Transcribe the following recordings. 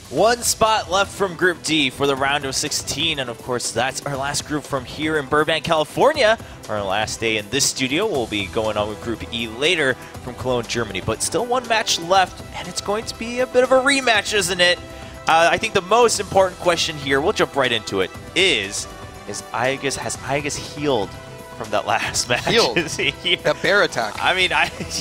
One spot left from Group D for the round of 16, and of course that's our last group from here in Burbank, California. Our last day in this studio. We'll be going on with Group E later from Cologne, Germany, but still one match left, and it's going to be a bit of a rematch, isn't it? I think the most important question here, we'll jump right into it, has iaguz healed from that last match? Healed? That bear attack. I mean,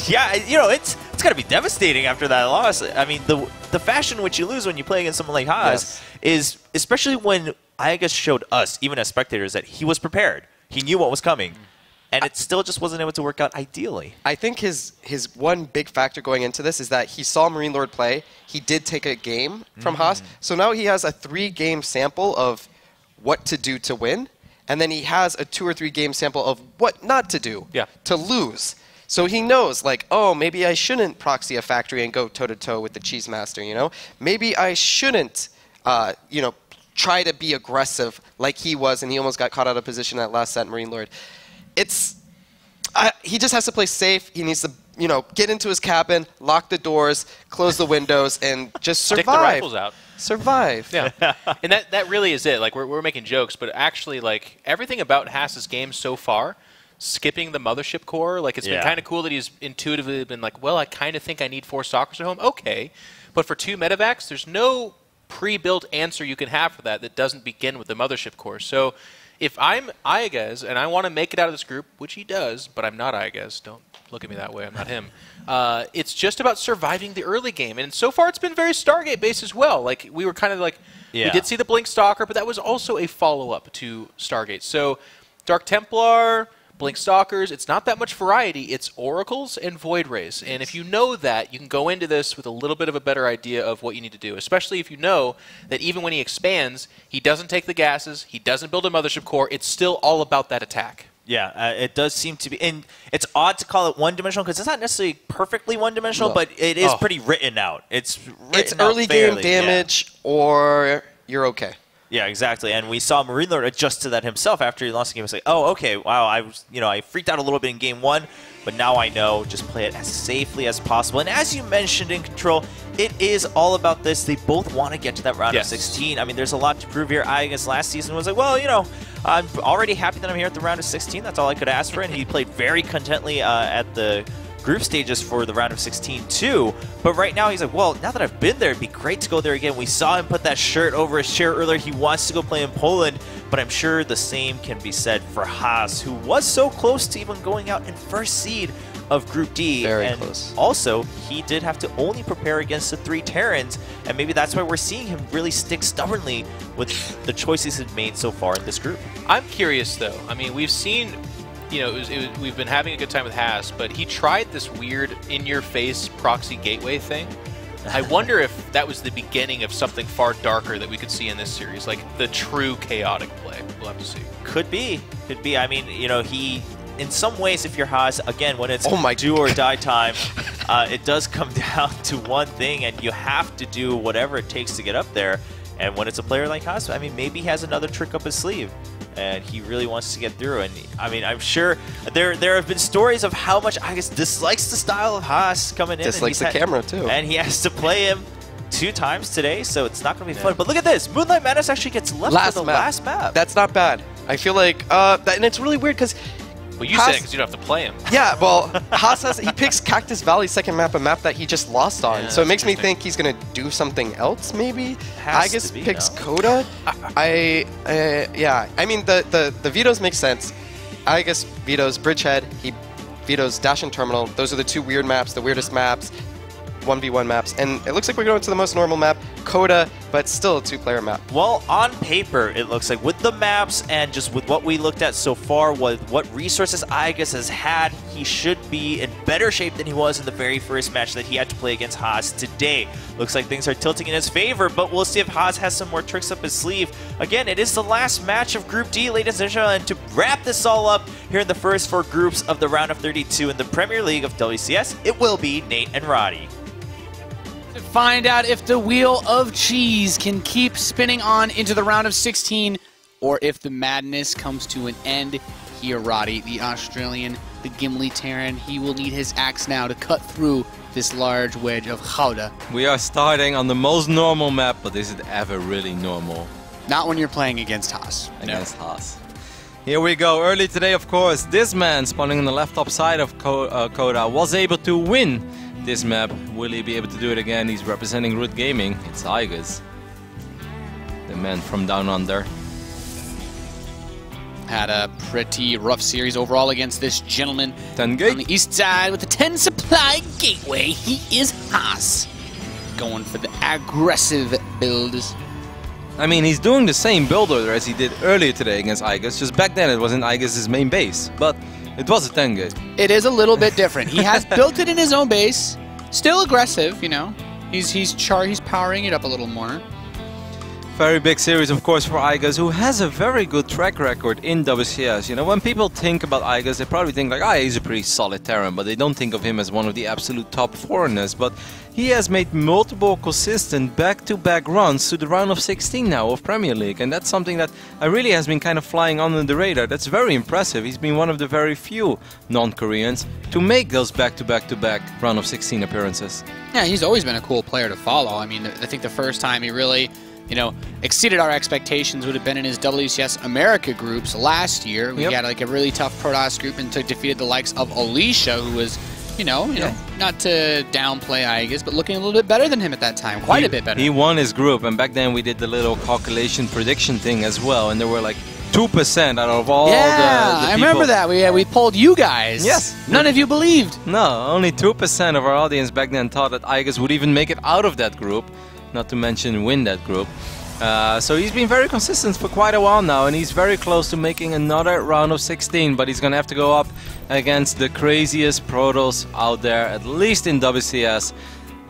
yeah, you know, it's got to be devastating after that loss. I mean, the fashion in which you lose when you play against someone like Haas is, especially when iaguz showed us, even as spectators, that he was prepared. He knew what was coming. And it still just wasn't able to work out ideally. I think his one big factor going into this is that he saw Marine Lord play. He did take a game from Haas. So now he has a 3-game sample of what to do to win. And then he has a 2 or 3 game sample of what not to do to lose. So he knows, like, oh, maybe I shouldn't proxy a factory and go toe-to-toe with the Cheese Master, you know? Maybe I shouldn't, you know, try to be aggressive like he was, and he almost got caught out of position that last set, Marine Lord. He just has to play safe. He needs to, you know, get into his cabin, lock the doors, close the windows, and just survive. Stick the rifles out. Survive. Yeah. And that really is it. Like, we're making jokes, but actually, like, everything about Haas's game so far, skipping the mothership core, like, it's been kind of cool that he's intuitively been like, well, I kind of think I need 4 stalkers at home. Okay. But for 2 medevacs, there's no pre-built answer you can have for that doesn't begin with the mothership core. So if I'm iaguz and I want to make it out of this group, which he does, but I'm not iaguz, don't look at me that way, I'm not him, it's just about surviving the early game. And so far it's been very Stargate-based as well. Like, we were kind of like, we did see the Blink Stalker, but that was also a follow-up to Stargate. So Dark Templar, Blink Stalkers, it's not that much variety. It's Oracles and Void Rays. And if you know that, you can go into this with a little bit of a better idea of what you need to do, especially if you know that even when he expands, he doesn't take the gases, he doesn't build a mothership core, it's still all about that attack. Yeah, it does seem to be. And it's odd to call it one-dimensional because it's not necessarily perfectly one-dimensional, but it is pretty written out. It's early game damage or you're okay. Yeah, exactly. And we saw Marine Lord adjust to that himself after he lost the game. He was like, oh, okay, wow, I freaked out a little bit in game 1, but now I know, just play it as safely as possible. And as you mentioned in Control, it is all about this. They both want to get to that round of 16. I mean, there's a lot to prove here. iaguz last season was like, well, you know, I'm already happy that I'm here at the round of 16. That's all I could ask for. And he played very contently at the group stages for the round of 16 too. But right now he's like, well, now that I've been there, it'd be great to go there again. We saw him put that shirt over his chair earlier. He wants to go play in Poland, but I'm sure the same can be said for Haas, who was so close to even going out in first seed of Group D. Very close. Also, he did have to only prepare against the 3 Terrans, and maybe that's why we're seeing him really stick stubbornly with the choices he's made so far in this group. I'm curious, though. I mean, we've seen, you know, we've been having a good time with Haas, but he tried this weird in-your-face proxy gateway thing. I wonder if that was the beginning of something far darker that we could see in this series, like the true chaotic play. We'll have to see. Could be. Could be. I mean, you know, in some ways, if you're Haas, again, when it's do or die time, it does come down to one thing, and you have to do whatever it takes to get up there. And when it's a player like Haas, I mean, maybe he has another trick up his sleeve, and he really wants to get through. And I mean, I'm sure there have been stories of how much iaguz dislikes the style of Haas coming in. Dislikes the camera too. And he has to play him 2 times today, so it's not going to be fun. But look at this. Moonlight Madness actually gets left for the last map. That's not bad. I feel like, and it's really weird because well, you said it because you don't have to play him. Yeah, well, Haas he picks Cactus Valley's second map, a map that he just lost on. Yeah, so it makes me think he's going to do something else, maybe? iaguz picks no? Coda. Yeah. I mean, the vetoes make sense. iaguz vetoes Bridgehead. He vetoes Dash and Terminal. Those are the 2 weird maps, the weirdest maps. 1v1 maps, and it looks like we're going to the most normal map, Coda, but still a 2-player map. Well, on paper, it looks like with the maps and just with what we looked at so far, with what resources iaguz has had, he should be in better shape than he was in the very first match that he had to play against Haas today. Looks like things are tilting in his favor, but we'll see if Haas has some more tricks up his sleeve. Again, it is the last match of Group D, ladies and gentlemen, and to wrap this all up here in the first 4 groups of the round of 32 in the Premier League of WCS, it will be Nate and Roddy. To find out if the wheel of cheese can keep spinning on into the round of 16 or if the madness comes to an end here, Roddy, the Australian the Gimli Terran. He will need his axe now to cut through this large wedge of Gouda. We are starting on the most normal map, but is it ever really normal? Not when you're playing against Haas. Against Haas. Here we go. Early today, of course, this man spawning on the left top side of Coda was able to win this map. Will he be able to do it again? He's representing Root Gaming. It's iaguz, the man from down under. Had a pretty rough series overall against this gentleman 10 gate. on the east side with the 10 supply gateway. He is Haas, going for the aggressive builds. I mean, he's doing the same build order as he did earlier today against iaguz. Just back then it wasn't iaguz's main base, but it was a 10 gate. It is a little bit different. He has built it in his own base. Still aggressive, you know. He's powering it up a little more. Very big series, of course, for iaguz, who has a very good track record in WCS. You know, when people think about iaguz, they probably think like, he's a pretty solid Terran, but they don't think of him as one of the absolute top foreigners. But he has made multiple consistent back-to-back runs to the round of 16 now of Premier League, and that's something that really has been kind of flying under the radar. That's very impressive. He's been one of the very few non-Koreans to make those back-to-back-to-back round of 16 appearances. Yeah, he's always been a cool player to follow. I mean, I think the first time he really, you know, exceeded our expectations would have been in his WCS America groups last year. We had like a really tough Protoss group and defeated the likes of Alicia, who was, you know, not to downplay iaguz, but looking a little bit better than him at that time, quite a bit better. He won his group, and back then we did the little calculation prediction thing as well, and there were like 2% out of all the I remember that. We polled you guys. Yes. None of you believed. No, only 2% of our audience back then thought that iaguz would even make it out of that group, not to mention win that group. So he's been very consistent for quite a while now, and he's very close to making another round of 16, but he's going to have to go up against the craziest Protoss out there, at least in WCS.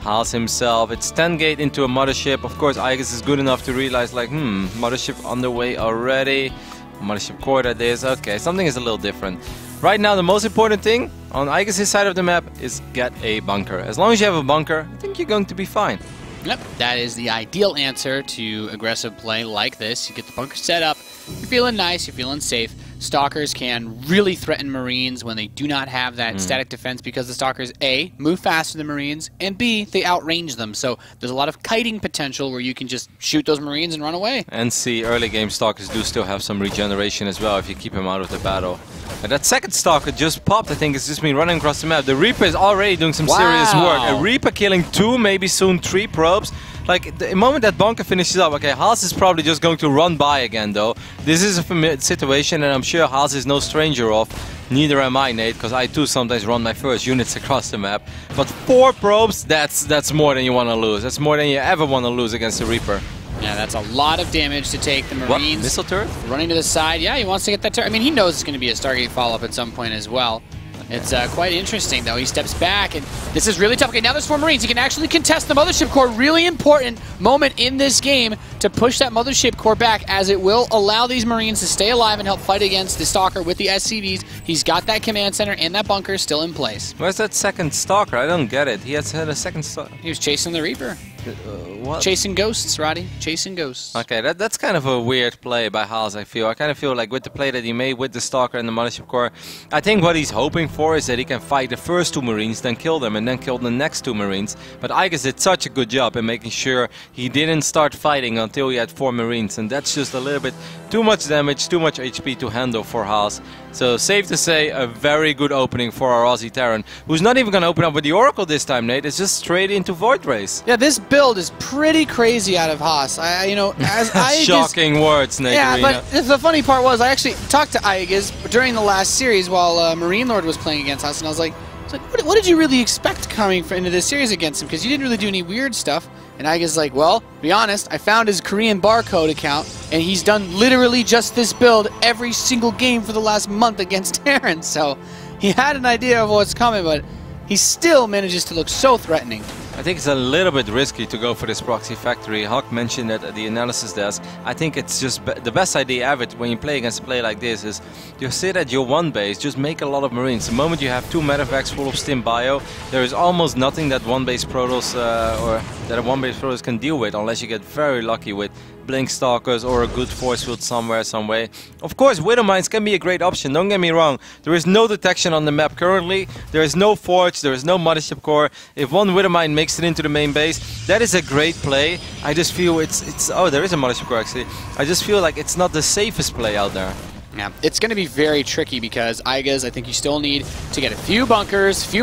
Haas himself. It's 10 gate into a mothership. Of course, iaguz is good enough to realize like, mothership on the way already. Mothership core that is. Okay, something is a little different. Right now, the most important thing on iaguz's side of the map is get a bunker. As long as you have a bunker, I think you're going to be fine. Yep, that is the ideal answer to aggressive play like this. You get the bunker set up, you're feeling nice, you're feeling safe. Stalkers can really threaten Marines when they do not have that static defense, because the Stalkers, A, move faster than Marines, and B, they outrange them. So there's a lot of kiting potential where you can just shoot those Marines and run away. And see, early game Stalkers do still have some regeneration as well if you keep him out of the battle. And that second Stalker just popped, I think. It's just been running across the map. The Reaper is already doing some serious work. A Reaper killing 2, maybe soon 3 probes. Like, the moment that bunker finishes up, okay, Haas is probably just going to run by again, though. This is a familiar situation, and I'm sure Haas is no stranger of. Neither am I, Nate, because I too sometimes run my first units across the map. But 4 probes, that's more than you want to lose. That's more than you ever want to lose against the Reaper. Yeah, that's a lot of damage to take. The Marines. What? Missile turret? Running to the side. Yeah, he wants to get that turret. I mean, he knows it's going to be a Stargate follow-up at some point as well. It's quite interesting, though. He steps back, and this is really tough. Okay, now there's 4 Marines. He can actually contest the Mothership Core. Really important moment in this game to push that Mothership Core back, as it will allow these Marines to stay alive and help fight against the Stalker with the SCVs. He's got that command center and that bunker still in place. Where's that second Stalker? I don't get it. He has had a second Stalker. He was chasing the Reaper. What? Chasing ghosts, Roddy. Chasing ghosts. Okay, that's kind of a weird play by Haas, I feel. I kind of feel like with the play that he made with the Stalker and the Mothership Core, I think what he's hoping for is that he can fight the first 2 Marines, then kill them, and then kill the next 2 Marines. But iaguz did such a good job in making sure he didn't start fighting until he had 4 Marines, and that's just a little bit too much damage, too much HP to handle for Haas. So safe to say, a very good opening for our Aussie Terran, who's not even going to open up with the Oracle this time, Nate. It's just straight into Void Race. Yeah, this build is pretty crazy out of Haas. You know, as iaguz, shocking words, Nate. Yeah, but the funny part was I actually talked to iaguz during the last series while Marine Lord was playing against us, and I was like, what did you really expect coming into this series against him? Because you didn't really do any weird stuff. And iaguz's like, well, to be honest, I found his Korean barcode account, and he's done literally just this build every single game for the last month against Terran. So he had an idea of what's coming, but he still manages to look so threatening. I think it's a little bit risky to go for this proxy factory. Huck mentioned it at the analysis desk. I think it's just the best idea ever when you play against a play like this is you sit at your one base, just make a lot of Marines. The moment you have 2 medevacs full of stim bio, there is almost nothing that one base Protoss or that a one base Protoss can deal with unless you get very lucky with Blink Stalkers or a good force field somewhere, some way. Of course, Widow Mines can be a great option, don't get me wrong. There is no detection on the map currently. There is no forge, there is no mothership core. If one Widow Mine makes it into the main base, that is a great play. I just feel it's oh, there is a mothership core actually. I just feel like it's not the safest play out there. Yeah, it's going to be very tricky because iaguz, I think you still need to get a few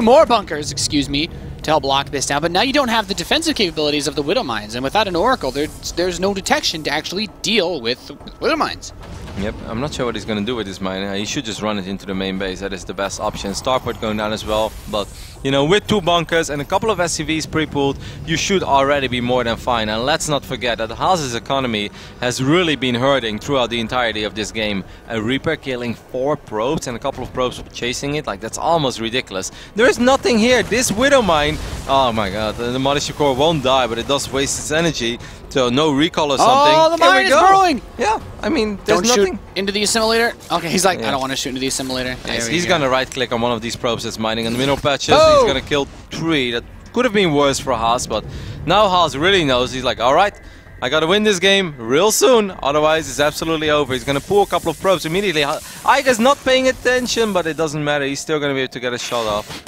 more bunkers, excuse me, to help lock this down. But now you don't have the defensive capabilities of the Widow Mines, and without an Oracle, there's no detection to actually deal with Widow Mines. Yep, I'm not sure what he's going to do with this mine. He should just run it into the main base. That is the best option. Starport going down as well. But, you know, with 2 bunkers and a couple of SCVs pre-pulled, you should already be more than fine. And let's not forget that Haas's economy has really been hurting throughout the entirety of this game. A Reaper killing 4 probes and a couple of probes chasing it. Like, that's almost ridiculous. There is nothing here. This Widow Mine, oh my god, the mothership core won't die, but it does waste its energy. So no recall or something. Oh, the mine is burrowing! Yeah, I mean, there's Don't nothing. shoot into the assimilator. Okay, he's like, Yeah. I don't want to shoot into the assimilator. He's gonna right click on one of these probes that's mining on the mineral patches. Oh! He's gonna kill 3. That could have been worse for Haas, but now Haas really knows. He's like, alright, I gotta win this game real soon, otherwise it's absolutely over. He's gonna pull a couple of probes immediately. iaguz not paying attention, but it doesn't matter. He's still gonna be able to get a shot off.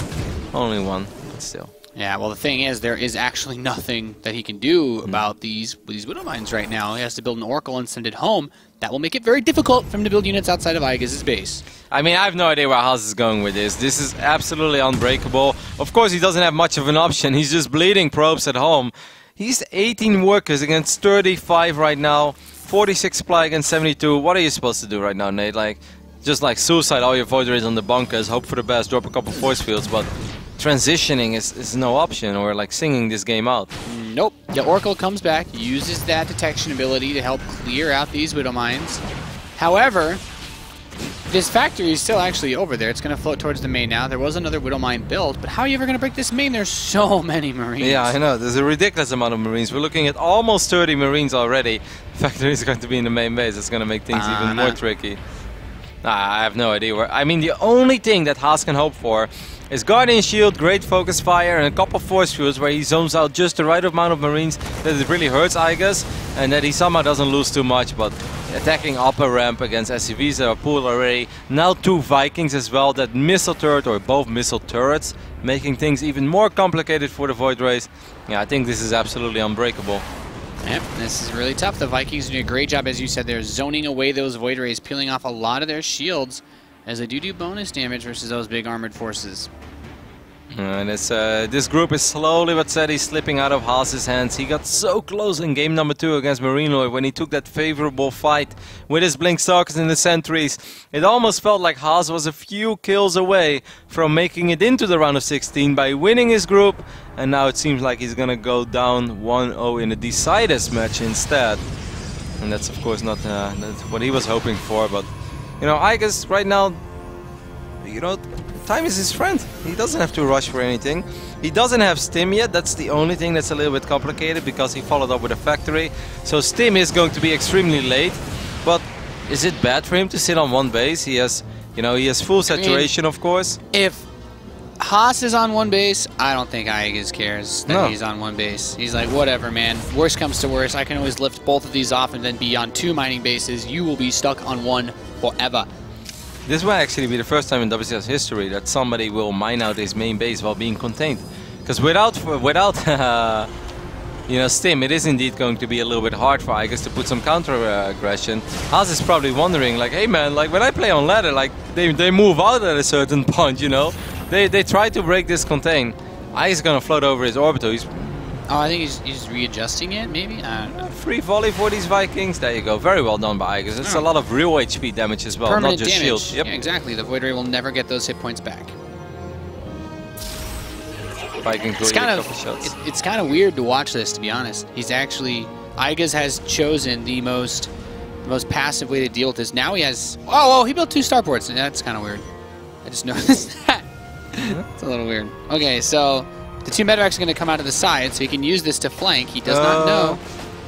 Only 1, but still. Yeah, well, the thing is, there is actually nothing that he can do about these Widow Mines right now. He has to build an Oracle and send it home. That will make it very difficult for him to build units outside of iaguz's base. I mean, I have no idea where Haas is going with this. This is absolutely unbreakable. Of course, he doesn't have much of an option. He's just bleeding probes at home. He's 18 workers against 35 right now. 46 supply against 72. What are you supposed to do right now, Nate? Like, just like suicide all your void rays on the bunkers, hope for the best, drop a couple force fields, but transitioning is no option, or like singing this game out. Nope. The Oracle comes back, uses that detection ability to help clear out these Widow Mines. However, this factory is still actually over there. It's going to float towards the main now. There was another Widow Mine built, but how are you ever going to break this main? There's so many Marines. Yeah, I know. There's a ridiculous amount of Marines. We're looking at almost 30 Marines already. The factory is going to be in the main base. It's going to make things even more tricky. I have no idea where. I mean, the only thing that Haas can hope for is Guardian Shield, great focus fire, and a couple of force fields where he zones out just the right amount of Marines that it really hurts iaguz, and that he somehow doesn't lose too much. But attacking upper ramp against SCVs that are pulled already. Now 2 Vikings as well, that missile turret, or both missile turrets, making things even more complicated for the Void Rays. Yeah, I think this is absolutely unbreakable. Yep, this is really tough. The Vikings do a great job, as you said. They're zoning away those Void Rays, peeling off a lot of their shields, as they do bonus damage versus those big armored forces. And it's, this group is slowly but steady slipping out of Haas's hands. He got so close in game number 2 against Marine Lord when he took that favorable fight with his Blink Stalkers and the Sentries. It almost felt like Haas was a few kills away from making it into the round of 16 by winning his group. And now it seems like he's gonna go down 1-0 in a deciders match instead. And that's of course not that's what he was hoping for, but you know, iaguz right now, you know, time is his friend. He doesn't have to rush for anything. He doesn't have Stim yet. That's the only thing that's a little bit complicated because he followed up with a factory. So Stim is going to be extremely late. But is it bad for him to sit on one base? He has, you know, he has full saturation, of course. If Haas is on one base, I don't think iaguz cares that he's on one base. He's like, whatever, man. Worst comes to worst, I can always lift both of these off and then be on 2 mining bases. You will be stuck on one forever. This will actually be the first time in WCS history that somebody will mine out his main base while being contained. Because without you know, Stim, it is indeed going to be a little bit hard for iaguz to put some counter aggression. Haas is probably wondering, like, hey man, like when I play on ladder, like they move out at a certain point, you know. They try to break this contain. iaguz is gonna float over his orbital. I think he's readjusting it, maybe? I don't know. Free volley for these Vikings. There you go. Very well done by iaguz. It's a lot of real HP damage as well, Permanent not just damage. shield. Yep. Yeah, exactly. The Void Ray will never get those hit points back. Vikings will eat a couple shots. It's kind of weird to watch this, to be honest. He's actually, iaguz has chosen the most passive way to deal with this. Now he has, oh, he built 2 starports. That's kind of weird. I just noticed that. It's a little weird. Okay, so The two medevacs are going to come out of the side, so he can use this to flank. He does not know.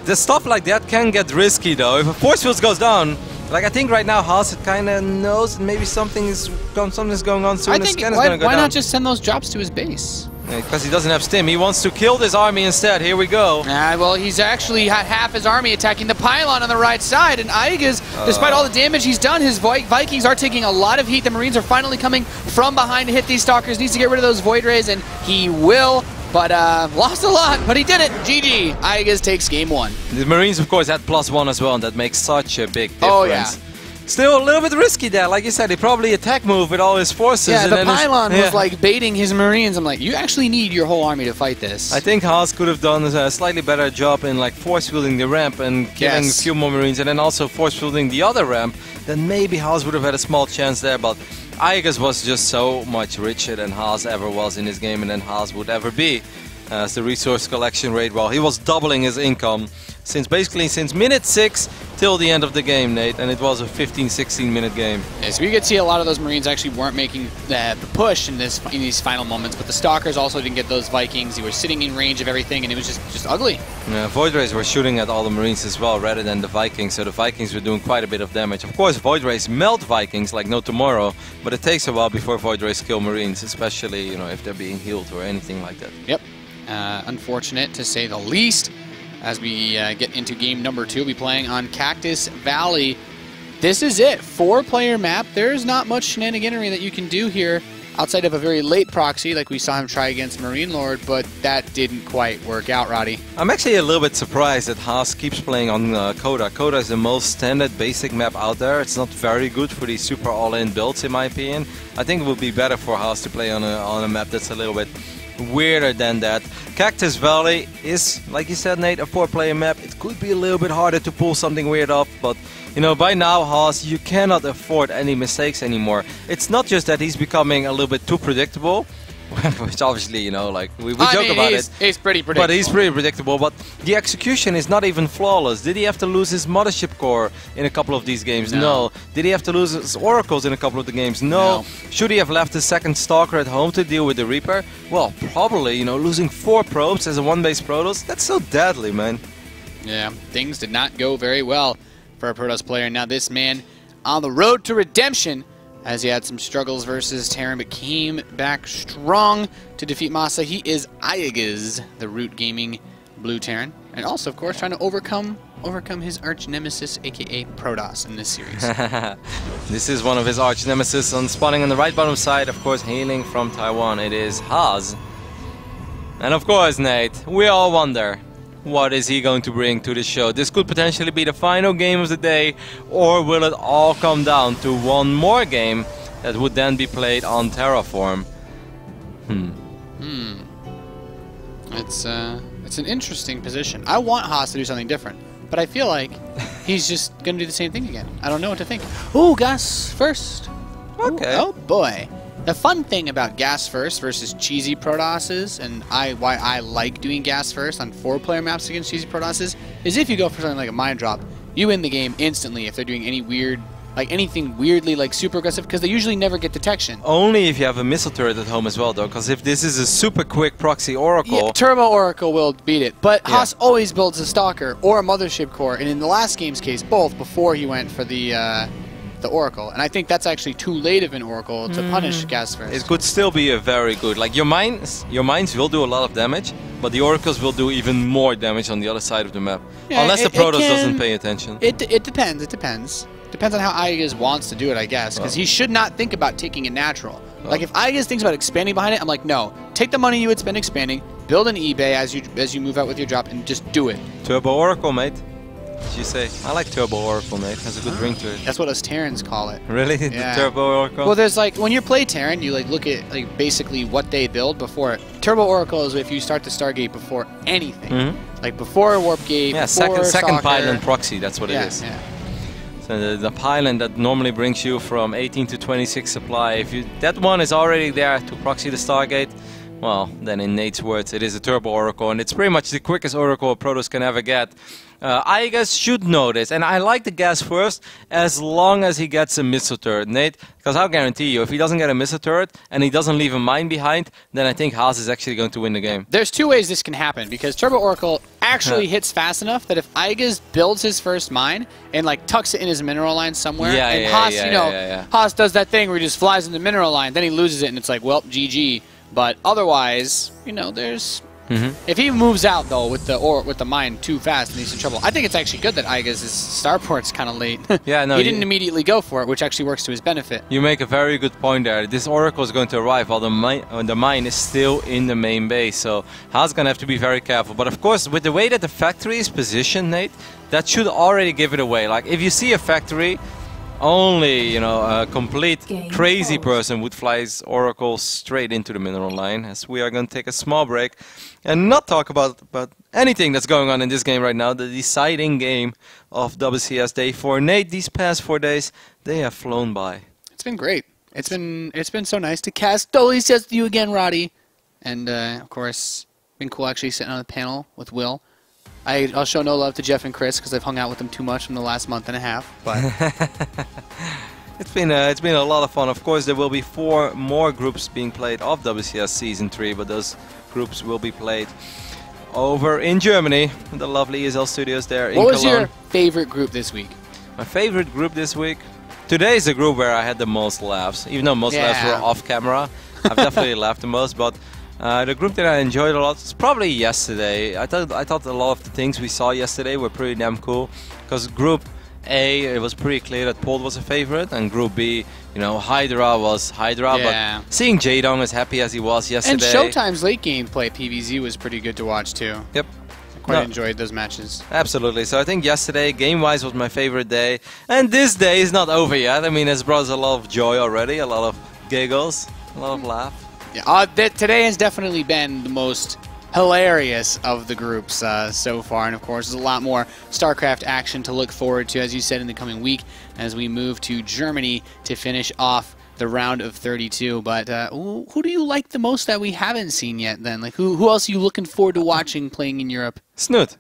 The stuff like that can get risky, though. If a force field goes down, like I think right now Haas kind of knows that maybe something's going on soon. I think why not just send those drops to his base? Because he doesn't have stim. He wants to kill this army instead. Here we go. Well, he's actually had half his army attacking the pylon on the right side, and iaguz, despite all the damage he's done, his Vikings are taking a lot of heat. The Marines are finally coming from behind to hit these Stalkers. Needs to get rid of those Void Rays, and he will. But lost a lot, but he did it. GG. iaguz takes game 1. The Marines, of course, had +1 as well, and that makes such a big difference. Oh, yeah. Still a little bit risky there. Like you said, he probably attack move with all his forces. Yeah, and the pylon was like baiting his Marines. I'm like, you actually need your whole army to fight this. I think Haas could have done a slightly better job in like force fielding the ramp and killing a few more Marines, and then also force fielding the other ramp. Then maybe Haas would have had a small chance there, but iaguz was just so much richer than Haas ever was in his game, and then Haas would ever be. As the resource collection rate, well, he was doubling his income since minute 6 till the end of the game, Nate, and it was a 15-16 minute game. Yeah, so we could see a lot of those Marines actually weren't making the push in these final moments, but the Stalkers also didn't get those Vikings. They were sitting in range of everything, and it was just ugly. Yeah, Void Rays were shooting at all the Marines as well, rather than the Vikings, so the Vikings were doing quite a bit of damage. Of course, Void Rays melt Vikings like no tomorrow, but it takes a while before Void Rays kill Marines, especially if they're being healed or anything like that. Yep. Unfortunate to say the least. As we get into game number 2, we'll be playing on Cactus Valley. This is it. 4-player map. There's not much shenaniganery that you can do here outside of a very late proxy like we saw him try against Marine Lord, but that didn't quite work out, Roddy. I'm actually a little bit surprised that Haas keeps playing on Coda. Coda is the most standard basic map out there. It's not very good for these super all-in builds, in my opinion. I think it would be better for Haas to play on a map that's a little bit weirder than that. Cactus Valley is, like you said, Nate, a 4-player map. It could be a little bit harder to pull something weird off, but by now, Haas, you cannot afford any mistakes anymore. It's not just that he's becoming a little bit too predictable, which obviously, like we joke about it. He's pretty predictable. But he's pretty predictable, but the execution is not even flawless. Did he have to lose his Mothership Core in a couple of these games? No. Did he have to lose his Oracles in a couple of the games? No. Should he have left his second Stalker at home to deal with the Reaper? Well, probably, losing 4 probes as a 1-base Protoss, that's so deadly, man. Yeah, things did not go very well for a Protoss player. Now this man on the road to redemption, as he had some struggles versus Terran, but came back strong to defeat Masa. He is iaguz, the Root Gaming Blue Terran, and also, of course, trying to overcome his arch nemesis, aka Protoss, in this series. This is one of his arch nemesis on spawning on the right bottom side, of course, hailing from Taiwan. It is Haas. And of course, Nate, we all wonder, what is he going to bring to the show? This could potentially be the final game of the day, or will it all come down to one more game that would then be played on Terraform? It's an interesting position. I want Haas to do something different, but I feel like he's just going to do the same thing again. I don't know what to think. Ooh, gas first. Okay. Ooh, oh boy. The fun thing about gas first versus cheesy Protosses, and why I like doing gas first on 4-player maps against cheesy Protosses, is if you go for something like a Mind Drop, you win the game instantly if they're doing any weird, anything weirdly super aggressive, because they usually never get detection. Only if you have a missile turret at home as well, though, because if this is a super quick proxy Oracle... Yeah, Turbo Oracle will beat it, but Haas always builds a Stalker or a Mothership Core, and in the last game's case, both, before he went for the Oracle, and I think that's actually too late of an Oracle to punish gas first. It could still be a very good, your mines will do a lot of damage, but the Oracles will do even more damage on the other side of the map, unless the Protoss doesn't pay attention. It depends. It depends on how iaguz wants to do it, I guess, because he should not think about taking a natural. Like if iaguz thinks about expanding behind it, I'm like, no, take the money you would spend expanding, build an eBay as you move out with your drop, and just do it. Turbo Oracle, mate. Did you say? I like Turbo Oracle, mate. Has a good ring to it. That's what us Terrans call it. Really? Yeah. The Turbo Oracle? Well, there's when you play Terran, you look at basically what they build before it. Turbo Oracle is if you start the Stargate before anything. Like before Warp Gate, before second pylon proxy, that's what it is. Yeah. So the pylon that normally brings you from 18 to 26 supply, that one is already there to proxy the Stargate, well, then in Nate's words, it is a Turbo Oracle, and it's pretty much the quickest Oracle a Protoss can ever get. iaguz should know this, and I like the gas first as long as he gets a missile turret, Nate, because I'll guarantee you, if he doesn't get a missile turret and he doesn't leave a mine behind, then I think Haas is actually going to win the game. There's two ways this can happen, because Turbo Oracle actually hits fast enough that if iaguz builds his first mine and like tucks it in his mineral line somewhere, and Haas, Haas does that thing where he just flies in the mineral line, then he loses it, and it's like, well, GG. But otherwise, you know, there's... If he moves out, though, with the mine too fast and he's in trouble, I think it's actually good that iaguz's starport's kind of late. Yeah, no, he didn't immediately go for it, which actually works to his benefit. You make a very good point there. This Oracle is going to arrive while the mine is still in the main base, so Haas going to have to be very careful. But of course, with the way that the factory is positioned, Nate, that should already give it away. Like, if you see a factory... Only, you know, a complete crazy person would fly his Oracle straight into the mineral line, as we are going to take a small break and not talk about anything that's going on in this game right now, the deciding game of WCS Day 4. Nate, these past 4 days, they have flown by. It's been great. It's been so nice to cast WCS with you again, Roddy. And, of course, been cool actually sitting on the panel with Will. I'll show no love to Jeff and Chris because I've hung out with them too much in the last month and a half. But it's been a lot of fun. Of course, there will be 4 more groups being played of WCS Season 3, but those groups will be played over in Germany, the lovely ESL studios there in Cologne. What was your favorite group this week? My favorite group this week? Today is the group where I had the most laughs, even though most laughs were off camera. I've definitely laughed the most, but the group that I enjoyed a lot is probably yesterday. I thought a lot of the things we saw yesterday were pretty damn cool. Because Group A, it was pretty clear that Pold was a favorite, and Group B, you know, Hydra was Hydra. Yeah. But seeing Jaedong as happy as he was yesterday, and Showtime's late game play PvZ was pretty good to watch too. Yep. I quite enjoyed those matches. Absolutely. So I think yesterday, game-wise, was my favorite day, and this day is not over yet. I mean, it's brought us a lot of joy already, a lot of giggles, a lot of laugh. Yeah, today has definitely been the most hilarious of the groups so far, and of course there's a lot more StarCraft action to look forward to, as you said, in the coming week as we move to Germany to finish off the round of 32. But who do you like the most that we haven't seen yet then? Like who else are you looking forward to watching playing in Europe? Snoot.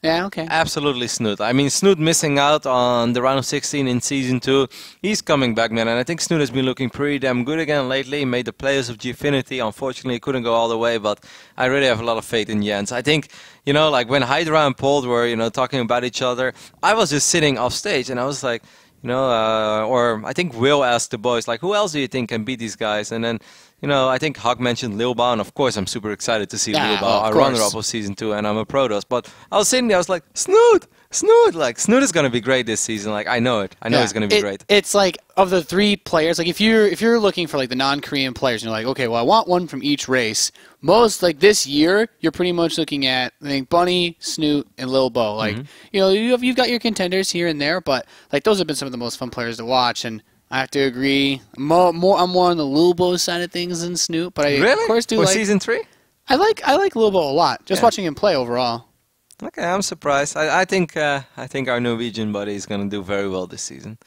Yeah, okay. Absolutely Snoot. I mean, Snoot missing out on the round of 16 in Season 2. He's coming back, man, and I think Snoot has been looking pretty damn good again lately. He made the players of Gfinity. Unfortunately, he couldn't go all the way, but I really have a lot of faith in Jens. I think, you know, like when Hydra and Pold were, you know, talking about each other, I was just sitting off stage, and I was like, you know, or I think Will asked the boys, like, who else do you think can beat these guys? And then, you know, I think Hug mentioned Lilba, and of course I'm super excited to see Lilba, our runner-up of Season 2, and I'm a Protoss. But I was sitting there, I was like, Snoot! Like, Snoot is going to be great this season. Like, I know it. I know he's going to be great. It's like, of the 3 players, like, if you're looking for, like, the non-Korean players, and you're like, okay, well, I want one from each race. Most, like, this year, you're pretty much looking at, I think, Bunny, Snoot, and Lil Bo. Like, you know, you've got your contenders here and there, but, like, those have been some of the most fun players to watch, and I have to agree. I'm more on the Lil Bo side of things than Snoot, but I of course do For like Season 3? I like Lil Bo a lot. Just watching him play overall. Okay, I'm surprised. I think our Norwegian buddy is going to do very well this season.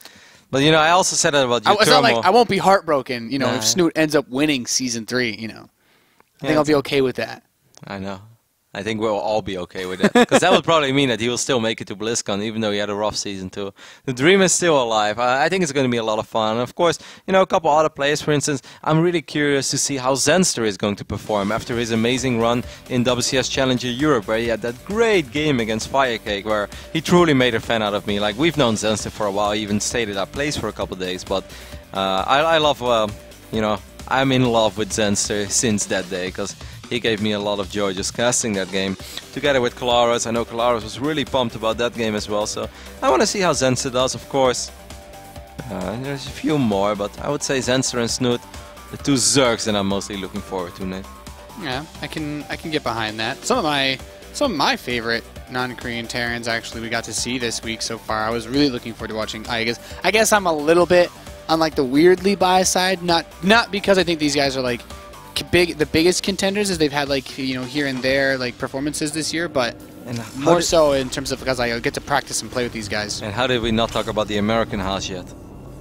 But you know, I also said that about you. It's not like I won't be heartbroken, you know, if Snoot ends up winning Season 3. You know, I think I'll be okay with that. I know. I think we'll all be okay with that. Because that would probably mean that he will still make it to BlizzCon, even though he had a rough Season 2. The dream is still alive. I think it's going to be a lot of fun. And of course, you know, a couple other players, for instance, I'm really curious to see how Zenster is going to perform after his amazing run in WCS Challenger Europe, where he had that great game against Firecake, where he truly made a fan out of me. Like, we've known Zenster for a while. He even stayed at our place for a couple of days. But I love, you know, I'm in love with Zenster since that day, because he gave me a lot of joy just casting that game together with Kalaros. I know Kalaros was really pumped about that game as well, so I want to see how Zenster does, of course. There's a few more, but I would say Zenster and Snoot, the 2 Zergs that I'm mostly looking forward to, Nate. Yeah, I can get behind that. Some of my favorite non-Korean Terrans actually we got to see this week so far. I was really looking forward to watching iaguz. I guess I'm a little bit on like the weirdly biased side, not because I think these guys are like the biggest contenders, as they've had, like, you know, here and there, like, performances this year, but more so in terms of because I get to practice and play with these guys. And how did we not talk about the American Haas yet?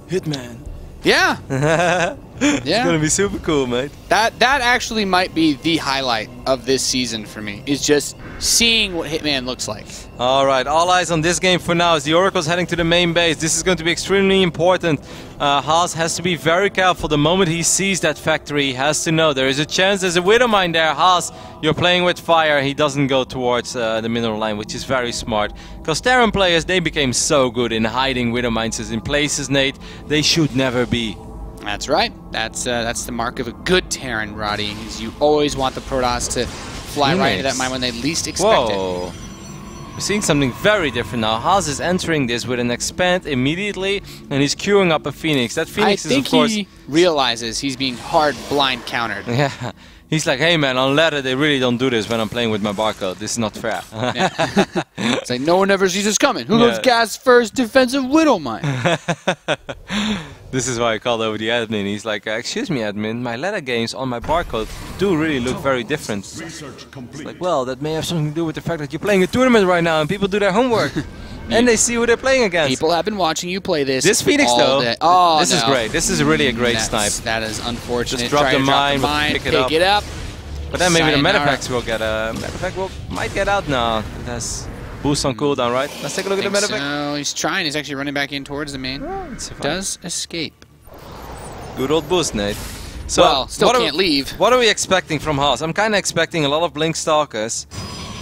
Hitman. Yeah. It's gonna be super cool, mate. That actually might be the highlight of this season for me, is just seeing what Hitman looks like. All right, all eyes on this game for now as the Oracle's heading to the main base. This is going to be extremely important. Haas has to be very careful. The moment he sees that factory, he has to know there is a chance there's a Widow Mine there. Haas, you're playing with fire. He doesn't go towards the mineral line, which is very smart. Because Terran players, they became so good in hiding Widow Mines in places, Nate, they should never be. That's right. That's the mark of a good Terran, Roddy. Is you always want the Protoss to fly right into that mine when they least expect it. We're seeing something very different now. Haas is entering this with an expand immediately, and he's queuing up a Phoenix. That Phoenix is, of course... I think he realizes he's being hard blind countered. Yeah. He's like, hey man, on ladder they really don't do this when I'm playing with my barcode. This is not fair. It's like no one ever sees us coming. Who goes gas first defensive Widow Mine? This is why I called over the admin. He's like, excuse me admin, my ladder games on my barcode do really look very different. It's like, well, that may have something to do with the fact that you're playing a tournament right now and people do their homework. And they see who they're playing against. People have been watching you play this. This Phoenix, though, this is great. This is really a great snipe. That is unfortunate. Just drop the mine, pick it up. But then maybe the Medivacs will get a... Medivac might get out now. It has boost on cooldown, right? Let's take a look at the Medivac. So he's trying. He's actually running back in towards the main. Does escape. Good old boost, Nate. So, well, still can't leave. What are we expecting from Haas? I'm kind of expecting a lot of Blink Stalkers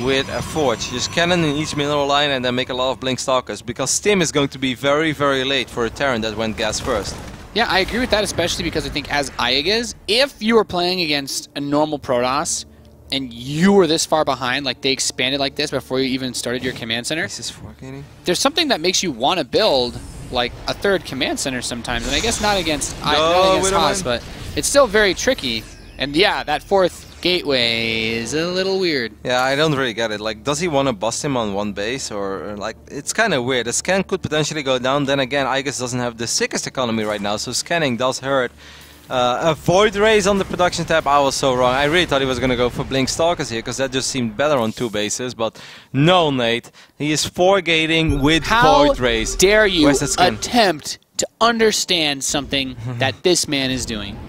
with a Forge. Just cannon in each mineral line and then make a lot of Blink Stalkers. Because Stim is going to be very, very late for a Terran that went gas first. Yeah, I agree with that, especially because I think as iaguz, if you were playing against a normal Protoss and you were this far behind, like they expanded like this before you even started your command center, there's something that makes you want to build like a third command center sometimes. And I guess not against Haas, but it's still very tricky. And yeah, that fourth gateway is a little weird. Yeah, I don't really get it. Like, does he want to bust him on one base, or like, it's kind of weird. The scan could potentially go down. Then again, iaguz doesn't have the sickest economy right now, so scanning does hurt. A Void Rays on the production tab, I was so wrong. I really thought he was going to go for Blink Stalkers here, because that just seemed better on two bases, but no, Nate. He is 4-gating with Void Rays. How dare you attempt to understand something that this man is doing?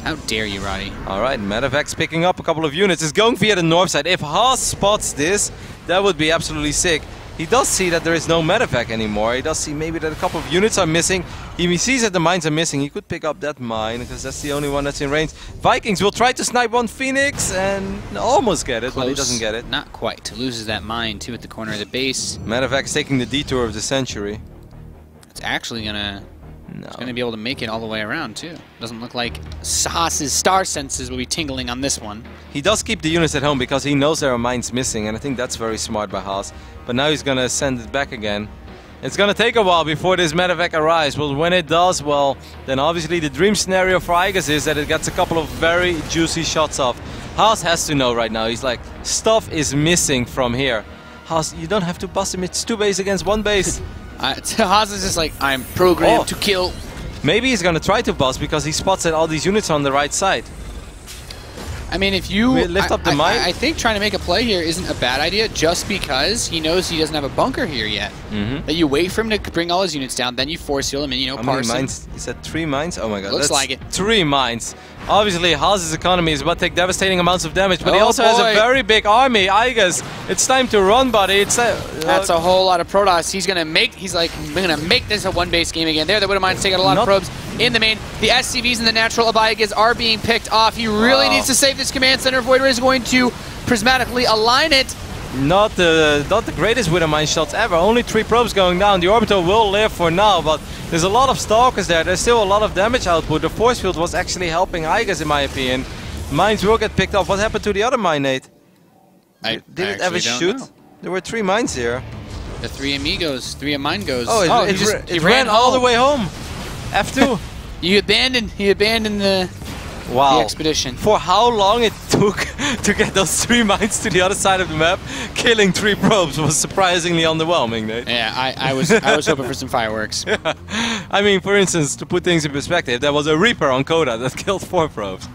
How dare you, Roddy? Alright, Medivac's picking up a couple of units. It's going via the north side. If Haas spots this, that would be absolutely sick. He does see that there is no Medivac anymore. He does see maybe that a couple of units are missing. If he sees that the mines are missing, he could pick up that mine, because that's the only one that's in range. Vikings will try to snipe one Phoenix and almost get it, but he doesn't get it. Not quite. Loses that mine, too, at the corner of the base. Medivac's taking the detour of the century. It's actually gonna... It's going to be able to make it all the way around, too. Doesn't look like Haas's star senses will be tingling on this one. He does keep the units at home because he knows there are mines missing, and I think that's very smart by Haas. But now he's going to send it back again. It's going to take a while before this Medivac arrives, but when it does, well, then obviously the dream scenario for iaguz is that it gets a couple of very juicy shots off. Haas has to know right now. He's like, stuff is missing from here. Haas, you don't have to bust him. It's 2 base against 1 base. Haas is just like, I'm programmed to kill. Maybe he's going to try to bust because he spots that all these units are on the right side. I mean, if you lift up the mine, I think trying to make a play here isn't a bad idea, just because he knows he doesn't have a bunker here yet. That you wait for him to bring all his units down, then you force heal him, and How many mines? Is that 3 mines? Oh my god, looks like it. 3 mines. Obviously, Haas's economy is about to take devastating amounts of damage, but he also has a very big army. iaguz, it's time to run, buddy. That's a whole lot of Protoss. He's gonna make. He's like, I'm gonna make this a 1-base game again. There, the Widow Mine's taking a lot of probes in the main. The SCVs and the natural of iaguz are being picked off. He really needs to save this command center. Void Ray is going to prismatically align it. Not the greatest Widow Mine shots ever. Only 3 probes going down. The Orbital will live for now, but there's a lot of Stalkers there. There's still a lot of damage output. The force field was actually helping iaguz, in my opinion. Mines will get picked up. What happened to the other mine, Nate? Did it ever shoot? Know. There were 3 mines here. The 3 amigos, 3 of mine goes. Oh, it ran all the way home. F2. He abandoned the expedition. For how long it took to get those 3 mines to the other side of the map, killing 3 probes was surprisingly underwhelming, Nate. Yeah, I was hoping for some fireworks. Yeah. I mean, for instance, to put things in perspective, there was a Reaper on Coda that killed 4 probes.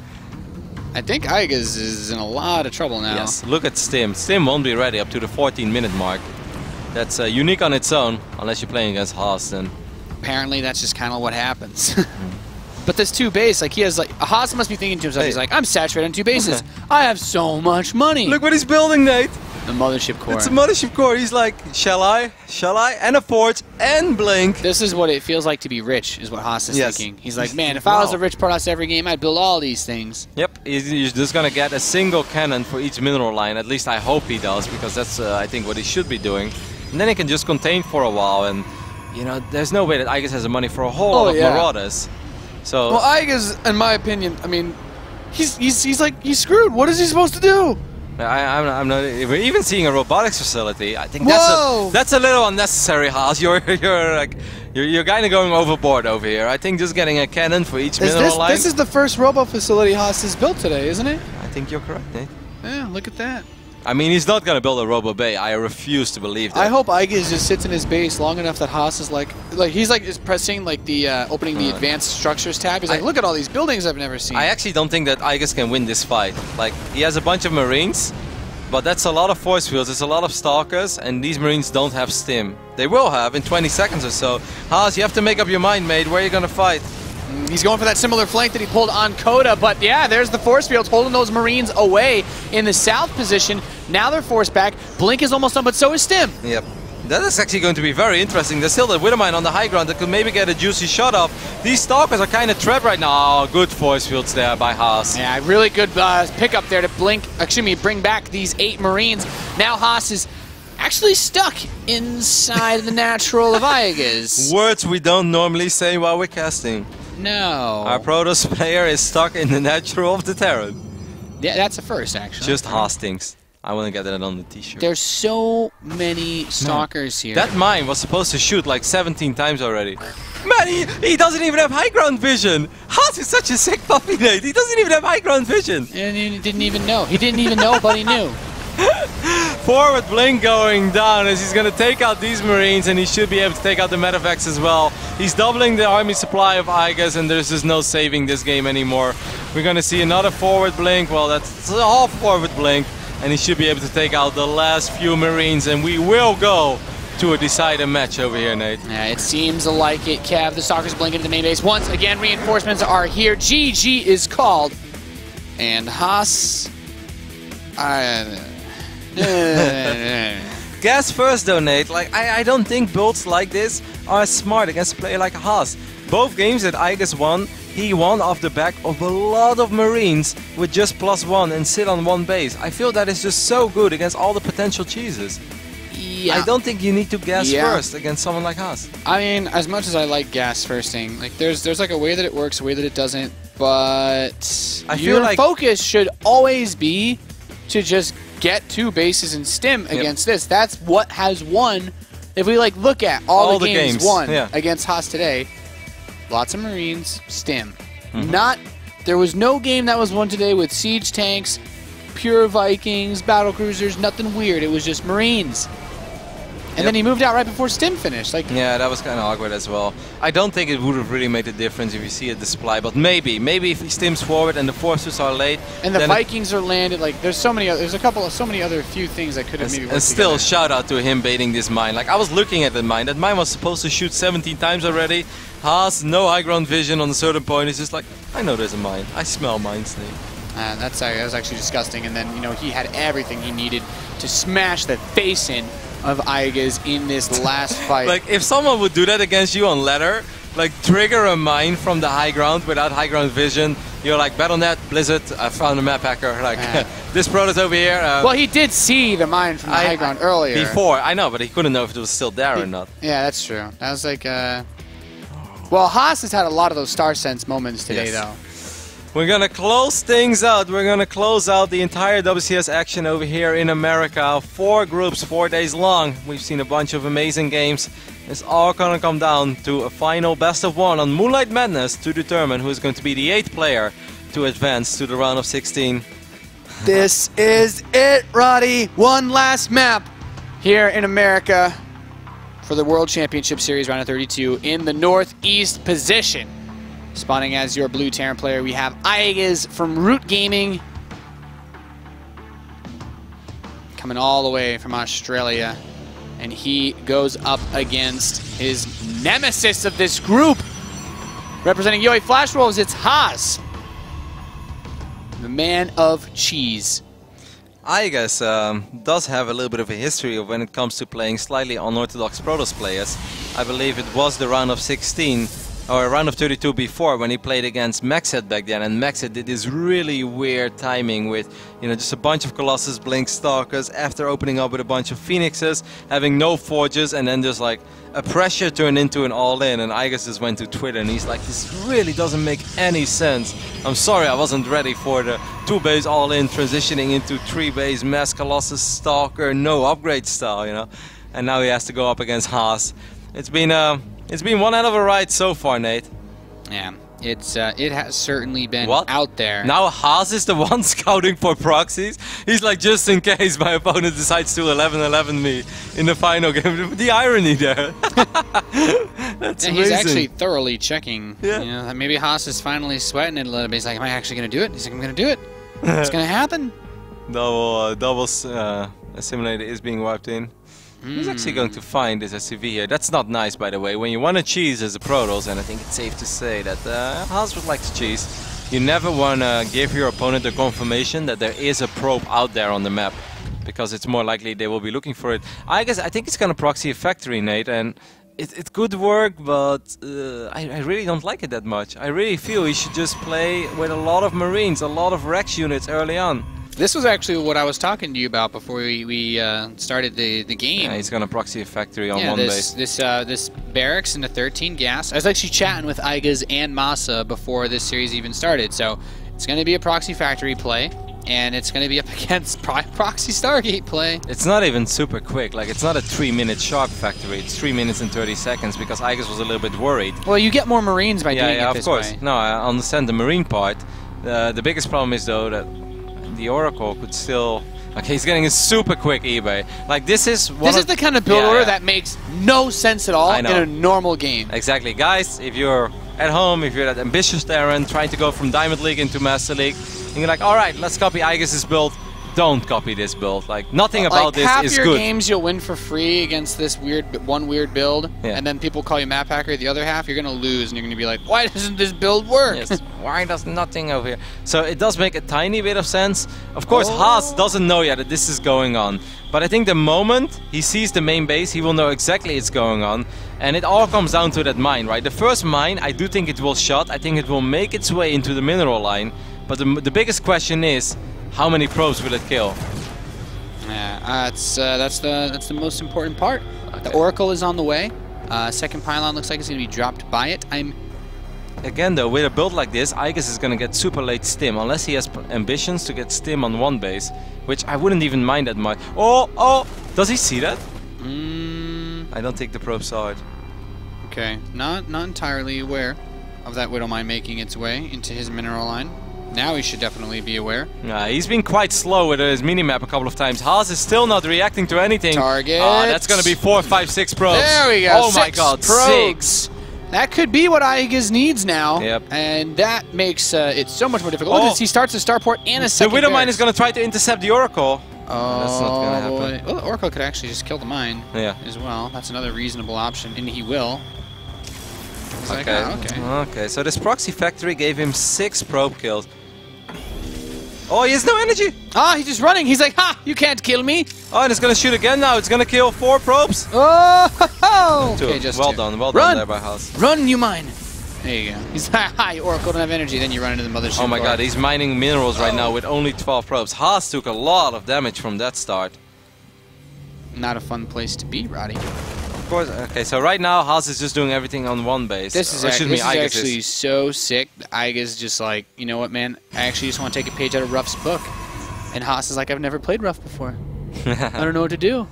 I think iaguz is in a lot of trouble now. Yes, look at Stim. Stim won't be ready up to the 14-minute mark. That's unique on its own, unless you're playing against Haas, then. Apparently, that's just kind of what happens. But this 2 base, like he has like Haas must be thinking to himself, he's like, I'm saturated on 2 bases. I have so much money. Look what he's building, Nate. The mothership core. It's a mothership core. He's like, shall I? Shall I? And a forge and blink. This is what it feels like to be rich, is what Haas is Yes. thinking. He's like, man, if I was a rich Protoss every game, I'd build all these things. Yep, he's just gonna get a single cannon for each mineral line. At least I hope he does, because that's I think what he should be doing. And then he can just contain for a while. And you know, there's no way that iaguz has the money for a whole lot of Marauders. So well, iaguz, in my opinion, I mean, he's like, he's screwed. What is he supposed to do? I'm not. We're even seeing a robotics facility. I think that's a little unnecessary, Haas. You're kind of going overboard over here. I think just getting a cannon for each mineral line. This is the first robo facility Haas has built today, isn't it? I think you're correct, Nate. Yeah, look at that. I mean, he's not gonna build a robo bay. I refuse to believe that. I hope iaguz just sits in his base long enough that Haas is is pressing like the opening the advanced structures tab. He's like, look at all these buildings I've never seen. I actually don't think that iaguz can win this fight. Like, he has a bunch of Marines, but that's a lot of force fields. It's a lot of stalkers, and these Marines don't have stim. They will have in 20 seconds or so. Haas, you have to make up your mind, mate. Where are you gonna fight? He's going for that similar flank that he pulled on Coda, but yeah, there's the force fields holding those Marines away in the south position. Now they're forced back. Blink is almost done, but so is Stim. Yep. That is actually going to be very interesting. There's still the Widowmine on the high ground that could maybe get a juicy shot off. These Stalkers are kind of trapped right now. Oh, good force fields there by Haas. Yeah, really good pick up there to bring back these 8 Marines. Now Haas is actually stuck inside the natural of iaguz. Words we don't normally say while we're casting. No. Our Protoss player is stuck in the natural of the Terran. Yeah, that's a first, actually. Just Hastings. I want to get that on the t-shirt. There's so many stalkers here. That mine was supposed to shoot like 17 times already. Man, he doesn't even have high ground vision. Haas is such a sick puppy, Nate. He doesn't even have high ground vision. And he didn't even know. He didn't even know, but he knew. Forward blink going down as he's going to take out these Marines, and he should be able to take out the Medevacs as well. He's doubling the army supply of iaguz, and there's just no saving this game anymore. We're going to see another forward blink. Well, that's a half forward blink, and he should be able to take out the last few Marines, and we will go to a decider match over here, Nate. Yeah, it seems like it, Cav. The Stalkers blink into the main base. Once again, reinforcements are here. GG is called. And Haas... Guess first though, Nate. Like, I don't think builds like this are smart against a player like Haas. Both games that iaguz won, he won off the back of a lot of Marines with just +1 and sit on 1 base. I feel that is just so good against all the potential cheeses. Yeah. I don't think you need to gas first against someone like Haas. I mean, as much as I like gas firsting, like there's like a way that it works, a way that it doesn't, but your focus should always be to just get 2 bases in stim against this. That's what has won. If we like look at all the games won against Haas today, lots of Marines, stim. There was no game that was won today with siege tanks, pure Vikings, battle cruisers, nothing weird. It was just Marines. And then he moved out right before Stim finished. Like, yeah, that was kind of awkward as well. I don't think it would have really made a difference if you see a display, but maybe if he stims forward and the forces are late, and the Vikings are landed. Like, there's so many other few things that could have maybe worked and still, together. shout out to him baiting this mine. Like, I was looking at that mine. That mine was supposed to shoot 17 times already. Haas, no high ground vision on a certain point. It's just like, I know there's a mine. I smell mines, Nate. That was actually disgusting. And then he had everything he needed to smash the face in of iaguz in this last fight. Like, if someone would do that against you on ladder, like trigger a mine from the high ground without high ground vision, you're like, Battle.net, Blizzard, I found a map hacker. Like, this Protoss over here. Well, he did see the mine from the high ground earlier. Before, I know, but he couldn't know if it was still there or not. Yeah, that's true. That was like, well, Haas has had a lot of those Star Sense moments today, though. We're going to close things out. We're going to close out the entire WCS action over here in America. 4 groups, 4 days long. We've seen a bunch of amazing games. It's all going to come down to a final best of 1 on Moonlight Madness to determine who is going to be the 8th player to advance to the round of 16. This is it, Roddy. One last map here in America for the World Championship Series round of 32 in the northeast position. Spawning as your blue Terran player, we have iaguz from Root Gaming. Coming all the way from Australia. And he goes up against his nemesis of this group, Representing Yoi Flash Wolves, it's Haas, the man of cheese. iaguz does have a little bit of a history of when it comes to playing slightly unorthodox Protoss players. I believe it was the round of 16 or a round of 32 before when he played against Maxed back then, and Maxed did this really weird timing with, you know, just a bunch of Colossus Blink Stalkers after opening up with a bunch of Phoenixes, having no forges, and then just like a pressure turned into an all-in, and iaguz just went to Twitter and he's like, this really doesn't make any sense. I'm sorry I wasn't ready for the 2-base all-in transitioning into 3-base mass Colossus Stalker, no upgrade style, you know. And now he has to go up against Haas. It's been one hell of a ride so far, Nate. Yeah, it has certainly been What? out there. Now Haas is the one scouting for proxies. He's like, just in case my opponent decides to 11-11 me in the final game. The irony there. That's amazing. He's actually thoroughly checking. Yeah. You know, maybe Haas is finally sweating it a little bit. He's like, am I actually going to do it? He's like, I'm going to do it. It's going to happen. Double assimilator is being wiped in. He's actually going to find this SCV here. That's not nice, by the way. When you want to cheese as a Protoss, and I think it's safe to say that Haas would like to cheese, you never want to give your opponent the confirmation that there is a probe out there on the map, because it's more likely they will be looking for it. I think it's going to proxy a factory, Nate, and it could work, but I really don't like it that much. I really feel he should just play with a lot of Marines, a lot of Rex units early on. This was actually what I was talking to you about before we started the game. Yeah, he's gonna proxy a factory on one base. This barracks into 13 gas. I was actually chatting with iaguz and Masa before this series even started. So it's gonna be a proxy factory play, and it's gonna be up against proxy Stargate play. It's not even super quick. Like, it's not a 3-minute sharp factory. It's 3 minutes and 30 seconds because iaguz was a little bit worried. Well, you get more Marines by doing it this way. Yeah, of course. No, I understand the Marine part. The biggest problem is though that the Oracle could still... Okay, he's getting a super quick eBay. Like, this is the kind of build order that makes no sense at all in a normal game. Exactly. Guys, if you're at home, if you're that ambitious Terran trying to go from Diamond League into Master League, and you're like, alright, let's copy iaguz's build, don't copy this build. Like, nothing about this is good. Half your games you'll win for free against this weird build, and then people call you map hacker. The other half you're gonna lose, and you're gonna be like, why doesn't this build work? Yes. Why does nothing over here? So it does make a tiny bit of sense. Of course, Haas doesn't know yet that this is going on, but I think the moment he sees the main base, he will know exactly it's going on, and it all comes down to that mine, right? The first mine, I do think it will shot. I think it will make its way into the mineral line, but the biggest question is, how many probes will it kill? Yeah, that's the most important part. Okay. The Oracle is on the way. Second pylon looks like it's going to be dropped by it. Again though, with a build like this, iaguz is going to get super late stim, unless he has ambitions to get stim on one base, which I wouldn't even mind that much. Oh! Does he see that? I don't think the probe saw it. Okay, not entirely aware of that Widow Mine making its way into his mineral line. Now he should definitely be aware. He's been quite slow with his minimap a couple of times. Haas is still not reacting to anything. Target. That's going to be 4, 5, 6 probes. There we go. Oh my god, probes. 6. That could be what iaguz needs now. Yep. And that makes it so much more difficult. Look at this, he starts a starport and a second The Widow Mine is going to try to intercept the Oracle. Oh, that's not going to happen. Well, the Oracle could actually just kill the mine as well. That's another reasonable option, and he will. Okay. Okay, so this proxy factory gave him 6 probe kills. Oh, he has no energy! He's just running. He's like, ha! You can't kill me! Oh, and it's gonna shoot again now. It's gonna kill 4 probes. Oh! Okay, just well 2. done. Well Run. done there by Haas. Run, you mine! There you go. He's like, ha! You Oracle don't have energy. Then you run into the mothership. Oh my god, he's mining minerals right now with only 12 probes. Haas took a lot of damage from that start. Not a fun place to be, Roddy. Of course. Okay, so right now Haas is just doing everything on one base. This is actually so sick. iaguz is just like, you know what, man? I actually just want to take a page out of Ruff's book. And Haas is like, I've never played Ruff before. I don't know what to do.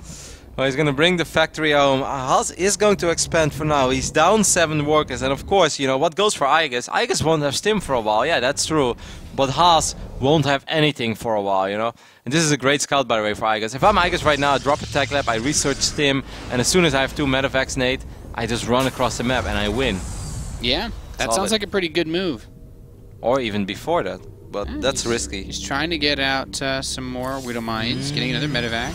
Well, he's going to bring the factory home. Haas is going to expand for now. He's down 7 workers. And of course, you know, what goes for iaguz? iaguz won't have stim for a while. Yeah, that's true. But Haas won't have anything for a while, you know. And this is a great scout, by the way, for iaguz. If I'm iaguz right now, I drop a tech lab, I research stim, and as soon as I have 2 medevacs, Nate, I just run across the map and I win. Yeah, that sounds like a pretty good move. Or even before that. But that's risky. He's trying to get out some more Widow Mines, getting another medevac.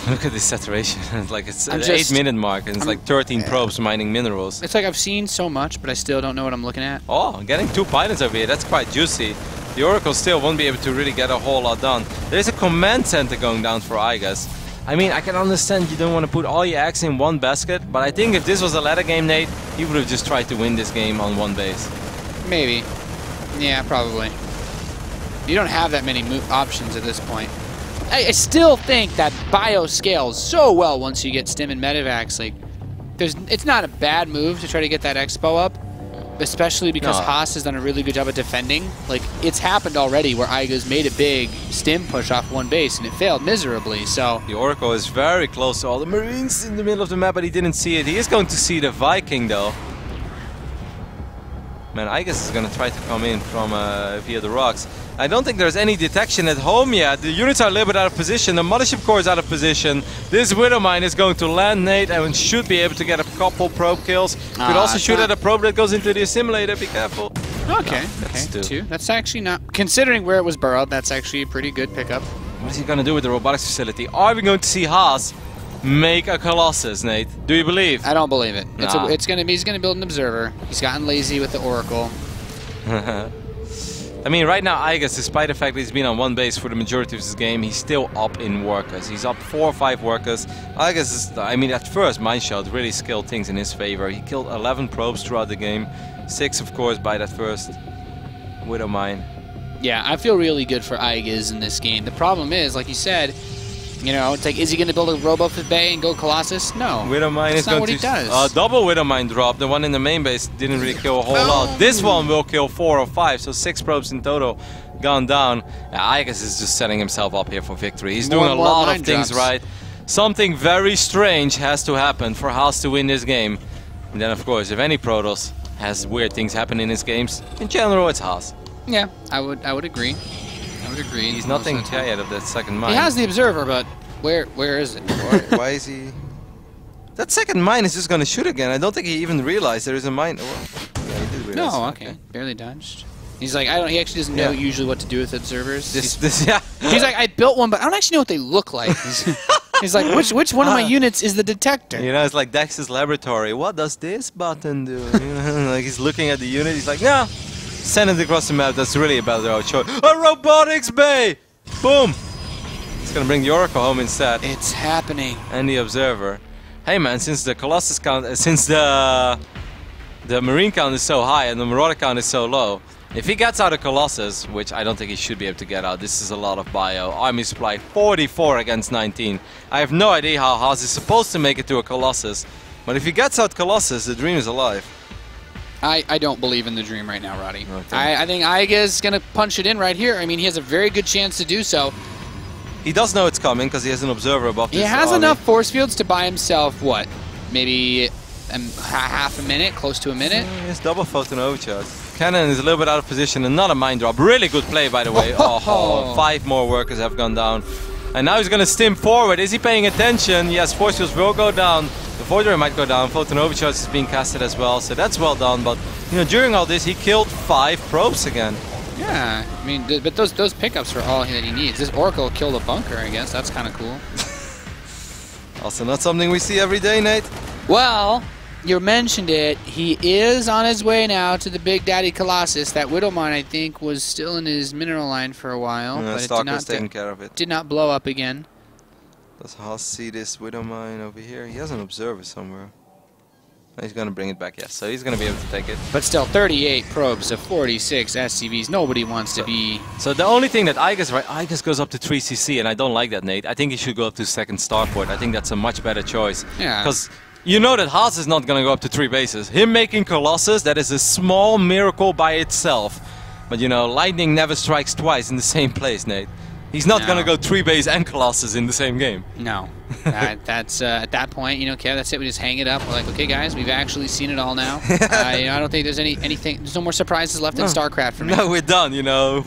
Look at this saturation. It's I'm an just- 8-minute mark, and it's like 13 probes mining minerals. It's like I've seen so much, but I still don't know what I'm looking at. Oh, getting 2 pilots over here, that's quite juicy. The Oracle still won't be able to really get a whole lot done. There's a command center going down for iaguz. I mean, I can understand you don't want to put all your eggs in one basket, but I think if this was a ladder game, Nate, he would have just tried to win this game on one base. Maybe. Yeah, probably. You don't have that many options at this point. I still think that bio scales so well once you get Stim and Medivacs. Like, it's not a bad move to try to get that Expo up, especially because Haas has done a really good job at defending. Like, it's happened already where iaguz made a big Stim push off one base and it failed miserably, so... The Oracle is very close to all the Marines in the middle of the map, but he didn't see it. He is going to see the Viking, though. Man, iaguz is going to try to come in from via the rocks. I don't think there's any detection at home yet. The units are a little bit out of position. The mothership core is out of position. This Widow Mine is going to land, Nate, and should be able to get a couple probe kills. Could also shoot at a probe that goes into the assimilator. Be careful. Okay, that's okay, 2. 2. That's actually not... Considering where it was burrowed, that's actually a pretty good pickup. What is he going to do with the robotics facility? Are we going to see Haas make a Colossus, Nate? Do you believe? I don't believe it. Nah. He's going to build an observer. He's gotten lazy with the Oracle. I mean, right now, iaguz, despite the fact that he's been on one base for the majority of this game, he's still up in workers. He's up 4 or 5 workers. iaguz is, I mean, at first, Mindshot really skilled things in his favor. He killed 11 probes throughout the game. 6, of course, by that first Widow Mine. Yeah, I feel really good for iaguz in this game. The problem is, like you said, you know, it's like, is he going to build a Robo for Bay and go Colossus? No. Widow Mine That's is not going what to he does. double Widow Mine drop. The one in the main base didn't really kill a whole lot. This one will kill 4 or 5, so 6 probes in total gone down. iaguz is just setting himself up here for victory. He's doing a lot of things right. Something very strange has to happen for Haas to win this game. And then, of course, if any Protoss has weird things happen in his games, in general, it's Haas. Yeah, I would agree. I would agree. He's not taking care of that second mine. He has the observer, but where is it? Why is he... That second mine is just going to shoot again. I don't think he even realized there is a mine. Well, yeah, he did realize. No, okay. Barely dodged. He's like, he actually doesn't know usually what to do with observers. Yeah. He's like, I built one, but I don't actually know what they look like. He's like, which one of my units is the detector? You know, it's like Dex's laboratory. What does this button do? You know, like he's looking at the unit. He's like, no. Send it across the map. That's really a better choice. A robotics bay. Boom. It's gonna bring the Oracle home instead. It's happening. And the observer. Hey man, since the Colossus count, since the Marine count is so high and the Marauder count is so low, if he gets out a Colossus, which I don't think he should be able to get out, this is a lot of bio. Army supply 44 against 19. I have no idea how Haas is supposed to make it to a Colossus, but if he gets out Colossus, the dream is alive. I don't believe in the dream right now, Roddy. Okay. I think iaguz is going to punch it in right here. I mean, he has a very good chance to do so. He does know it's coming because he has an observer above this He has army. enough force fields to buy himself, what, maybe half a minute, close to a minute? It's double photon overcharge. Cannon is a little bit out of position. Another mine drop. Really good play, by the way. Oh, 5 more workers have gone down. And now he's going to stim forward. Is he paying attention? Yes, force fields will go down. The Void Ray might go down. Photon overcharge is being casted as well, so that's well done. But you know, during all this, he killed 5 probes again. Yeah, I mean, but those pickups are all that he needs. This Oracle killed a bunker, I guess. That's kind of cool. Also not something we see every day, Nate. Well, you mentioned it. He is on his way now to the Big Daddy Colossus. That Widow Mine, I think, was still in his mineral line for a while, but it taking care of it. did not blow up again. Does Haas see this Widow Mine over here? He has an observer somewhere. He's going to bring it back, yes. So he's going to be able to take it. But still, 38 probes to 46 SCVs. Nobody wants to be... So the only thing that iaguz goes up to 3cc, and I don't like that, Nate. I think he should go up to second starport. I think that's a much better choice. Yeah. Because you know that Haas is not going to go up to 3 bases. Him making Colossus, that is a small miracle by itself. But you know, lightning never strikes twice in the same place, Nate. He's not going to go 3 base and Colossus in the same game. No. That's at that point, you know, Kev, that's it. We just hang it up. We're like, okay, guys, we've actually seen it all now. You know, I don't think there's anything. There's no more surprises left in StarCraft for me. No, we're done. You know,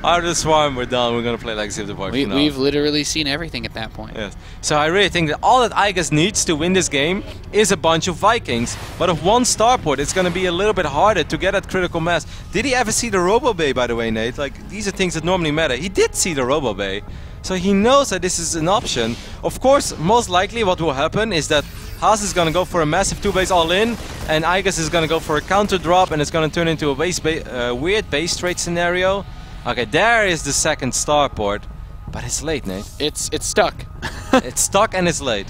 out of the swarm, we're done. We're gonna play Legacy of the Void. We've literally seen everything at that point. Yes. So I really think that all that iaguz needs to win this game is a bunch of Vikings. But if one starport, it's gonna be a little bit harder to get at critical mass. Did he ever see the Robo Bay, by the way, Nate? Like, these are things that normally matter. He did see the Robo Bay. So he knows that this is an option. Of course, most likely what will happen is that Haas is going to go for a massive 2-base all-in, and iaguz is going to go for a counter drop, and it's going to turn into a weird base trade scenario. Okay, there is the second starport, but it's late, Nate. It's stuck. It's stuck and it's late.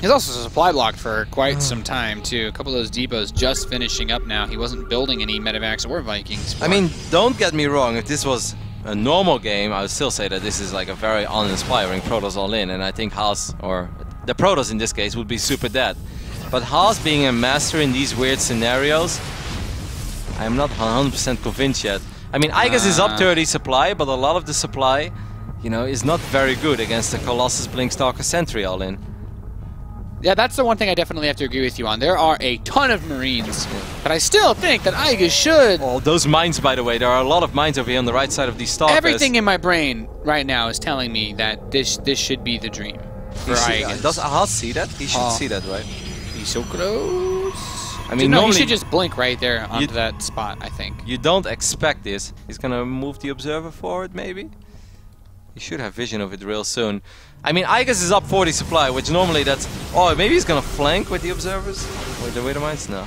He's also supply blocked for quite some time, too. A couple of those depots just finishing up now. He wasn't building any Medivacs or Vikings. I mean, don't get me wrong, if this was a normal game, I would still say that this is like a very uninspiring Protoss all-in, and I think Haas, or the Protoss in this case, would be super dead. But Haas being a master in these weird scenarios, I'm not 100% convinced yet. I mean, iaguz is up 30 supply, but a lot of the supply, you know, is not very good against the Colossus Blinkstalker Sentry all-in. Yeah, that's the one thing I definitely have to agree with you on. There are a ton of Marines, but I still think that iaguz should... Oh, those mines, by the way, there are a lot of mines over here on the right side of these stalkers. Everything in my brain right now is telling me that this should be the dream for iaguz. Does Haas see that? He should see that, right? He's so close. I mean, no, normally he should just blink right there onto that spot, I think. You don't expect this. He's gonna move the observer forward, maybe? He should have vision of it real soon. I mean, iaguz is up 40 supply, which normally that's... Oh, maybe he's gonna flank with the observers? With the Widow Mines? No.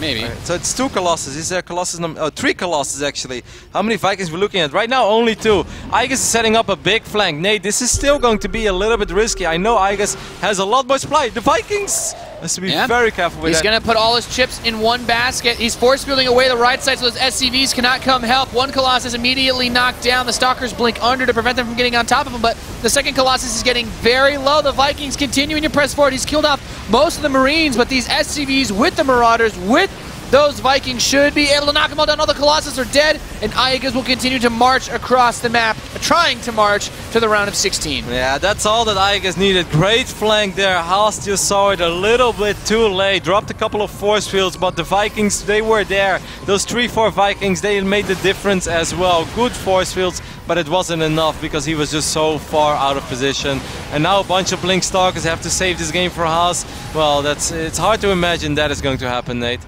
Maybe. Right, so it's 2 Colossus. Is there Colossus number... Oh, 3 Colossus, actually. How many Vikings we're looking at? Right now, only 2. iaguz is setting up a big flank. Nate, this is still going to be a little bit risky. I know iaguz has a lot more supply. The Vikings... Has to be very careful with that. He's going to put all his chips in one basket. He's force fielding away the right side so those SCVs cannot come help. One Colossus immediately knocked down. The Stalkers blink under to prevent them from getting on top of him, but the second Colossus is getting very low. The Vikings continuing to press forward. He's killed off most of the Marines, but these SCVs with the Marauders, with those Vikings should be able to knock them all down. All the Colossus are dead, and iaguz will continue to march across the map, trying to march to the round of 16. Yeah, that's all that iaguz needed. Great flank there. Haas just saw it a little bit too late. Dropped a couple of force fields, but the Vikings, they were there. Those 3-4 Vikings, they made the difference as well. Good force fields, but it wasn't enough because he was just so far out of position. And now a bunch of Blinkstalkers have to save this game for Haas. Well, it's hard to imagine that is going to happen, Nate.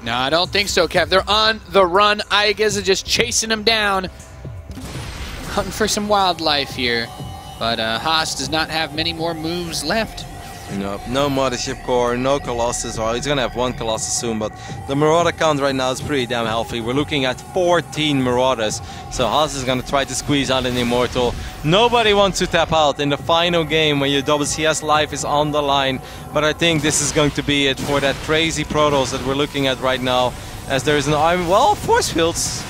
No, I don't think so, Kev. They're on the run. iaguz is just chasing them down. Hunting for some wildlife here. But Haas does not have many more moves left. Nope, no Mothership Core, no Colossus. Well, he's gonna have 1 Colossus soon, but the Marauder count right now is pretty damn healthy. We're looking at 14 Marauders, so Haas is gonna try to squeeze out an Immortal. Nobody wants to tap out in the final game when your WCS life is on the line, but I think this is going to be it for that crazy Protoss that we're looking at right now, as there is an army. Well, force fields.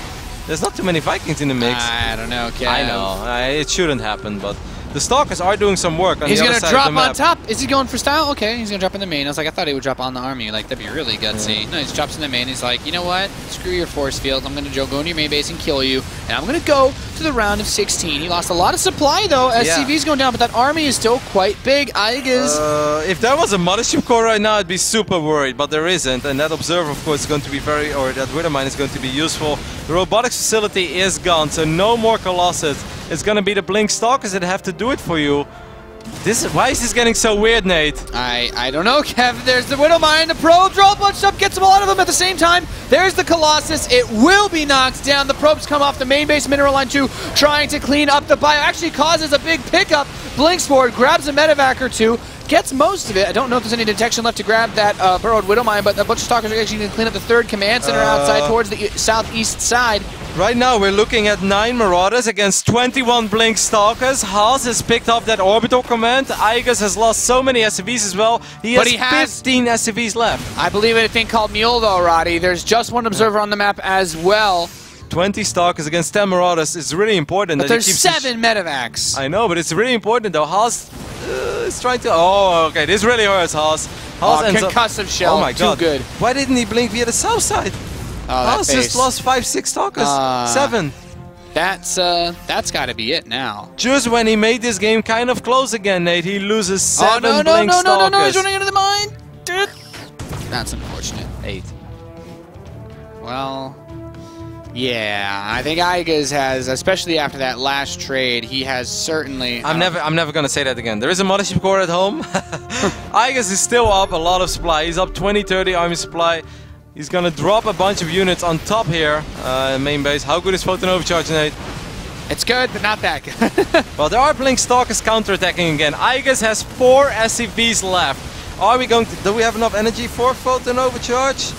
There's not too many Vikings in the mix. I don't know, Kev. I know, it shouldn't happen, but the Stalkers are doing some work on he's the other gonna side drop of the map. on top. Is he going for style? Okay, he's gonna drop in the main. I was like, I thought he would drop on the army. Like, that'd be really gutsy. No, he just drops in the main. He's like, you know what? Screw your force field. I'm gonna go into your main base and kill you. And I'm gonna go to the round of 16. He lost a lot of supply though. SCV's going down, but that army is still quite big. iaguz. If there was a Mothership Core right now, I'd be super worried, but there isn't. And that Observer, of course, is going to be that Widow Mine is going to be useful. The robotics facility is gone, so no more Colossus. It's gonna be the Blinkstalkers that have to do it for you. Why is this getting so weird, Nate? I don't know, Kev. There's the Widow Mine, the Probe draw bunched up, gets them all out of them at the same time. There's the Colossus. It will be knocked down. The probes come off the main base, Mineral Line 2, trying to clean up the bio. Actually causes a big pickup. Blinks forward, grabs a medevac or 2, gets most of it. I don't know if there's any detection left to grab that burrowed Widow Mine, but a bunch of Stalkers are actually going to clean up the 3rd command center outside towards the southeast side. Right now we're looking at 9 Marauders against 21 Blinkstalkers. Haas has picked up that orbital command. iaguz has lost so many SCVs as well. He has 15 SCVs left. I believe in a thing called Mule though, Roddy. There's just 1 observer on the map as well. 20 Stalkers against 10 Marauders is really important. But there's 7 medevacs. I know, but it's really important though. Haas is trying to... Oh, okay, this really hurts Haas. Concussive shell, oh my God. Too good. Why didn't he blink via the south side? Haas just lost 5-6 Stalkers. 7. That's got to be it now. Just when he made this game kind of close again, Nate, he loses 7 Blinkstalkers. No, he's running into the mine. That's unfortunate. 8. Well, yeah, I think iaguz has, especially after that last trade, he has certainly... I'm never gonna say that again. There is a Mothership Core at home. iaguz is still up a lot of supply. He's up 20-30 army supply. He's gonna drop a bunch of units on top here, main base. How good is Photon Overcharge, Nate? It's good, but not that good. Well, there are Blink Stalkers counterattacking again. iaguz has 4 SCVs left. Are we going to... Do we have enough energy for Photon Overcharge?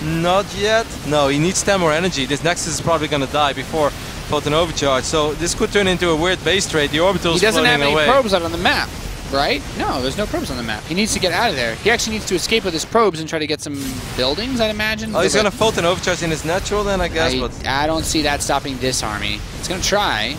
Not yet. No, he needs 10 more energy. This Nexus is probably going to die before Photon Overcharge. So this could turn into a weird base trade. The orbital's floating away. He doesn't have any probes out on the map, right? No, there's no probes on the map. He needs to get out of there. He actually needs to escape with his probes and try to get some buildings, I'd imagine. Oh, he's going to Photon Overcharge in his natural then, I guess. I don't see that stopping this army. It's going to try.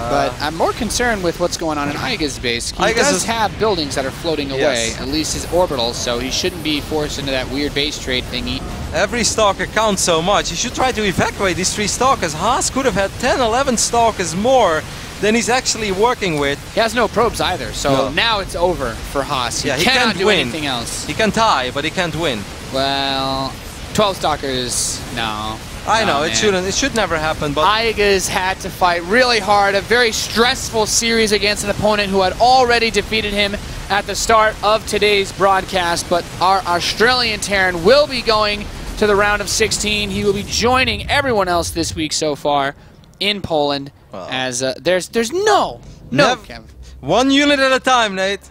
But I'm more concerned with what's going on in iaguz's base. He does have buildings that are floating away, at least his orbitals, so he shouldn't be forced into that weird base trade thingy. Every Stalker counts so much. He should try to evacuate these 3 Stalkers. Haas could have had 10, 11 Stalkers more than he's actually working with. He has no probes either, so now it's over for Haas. He cannot do anything else. He can tie, but he can't win. Well, 12 Stalkers, no. I know, it should never happen, but iaguz had to fight really hard, a very stressful series against an opponent who had already defeated him at the start of today's broadcast, but our Australian Terran will be going to the round of 16. He will be joining everyone else this week so far in Poland, as there's no Kev. 1 unit at a time, Nate.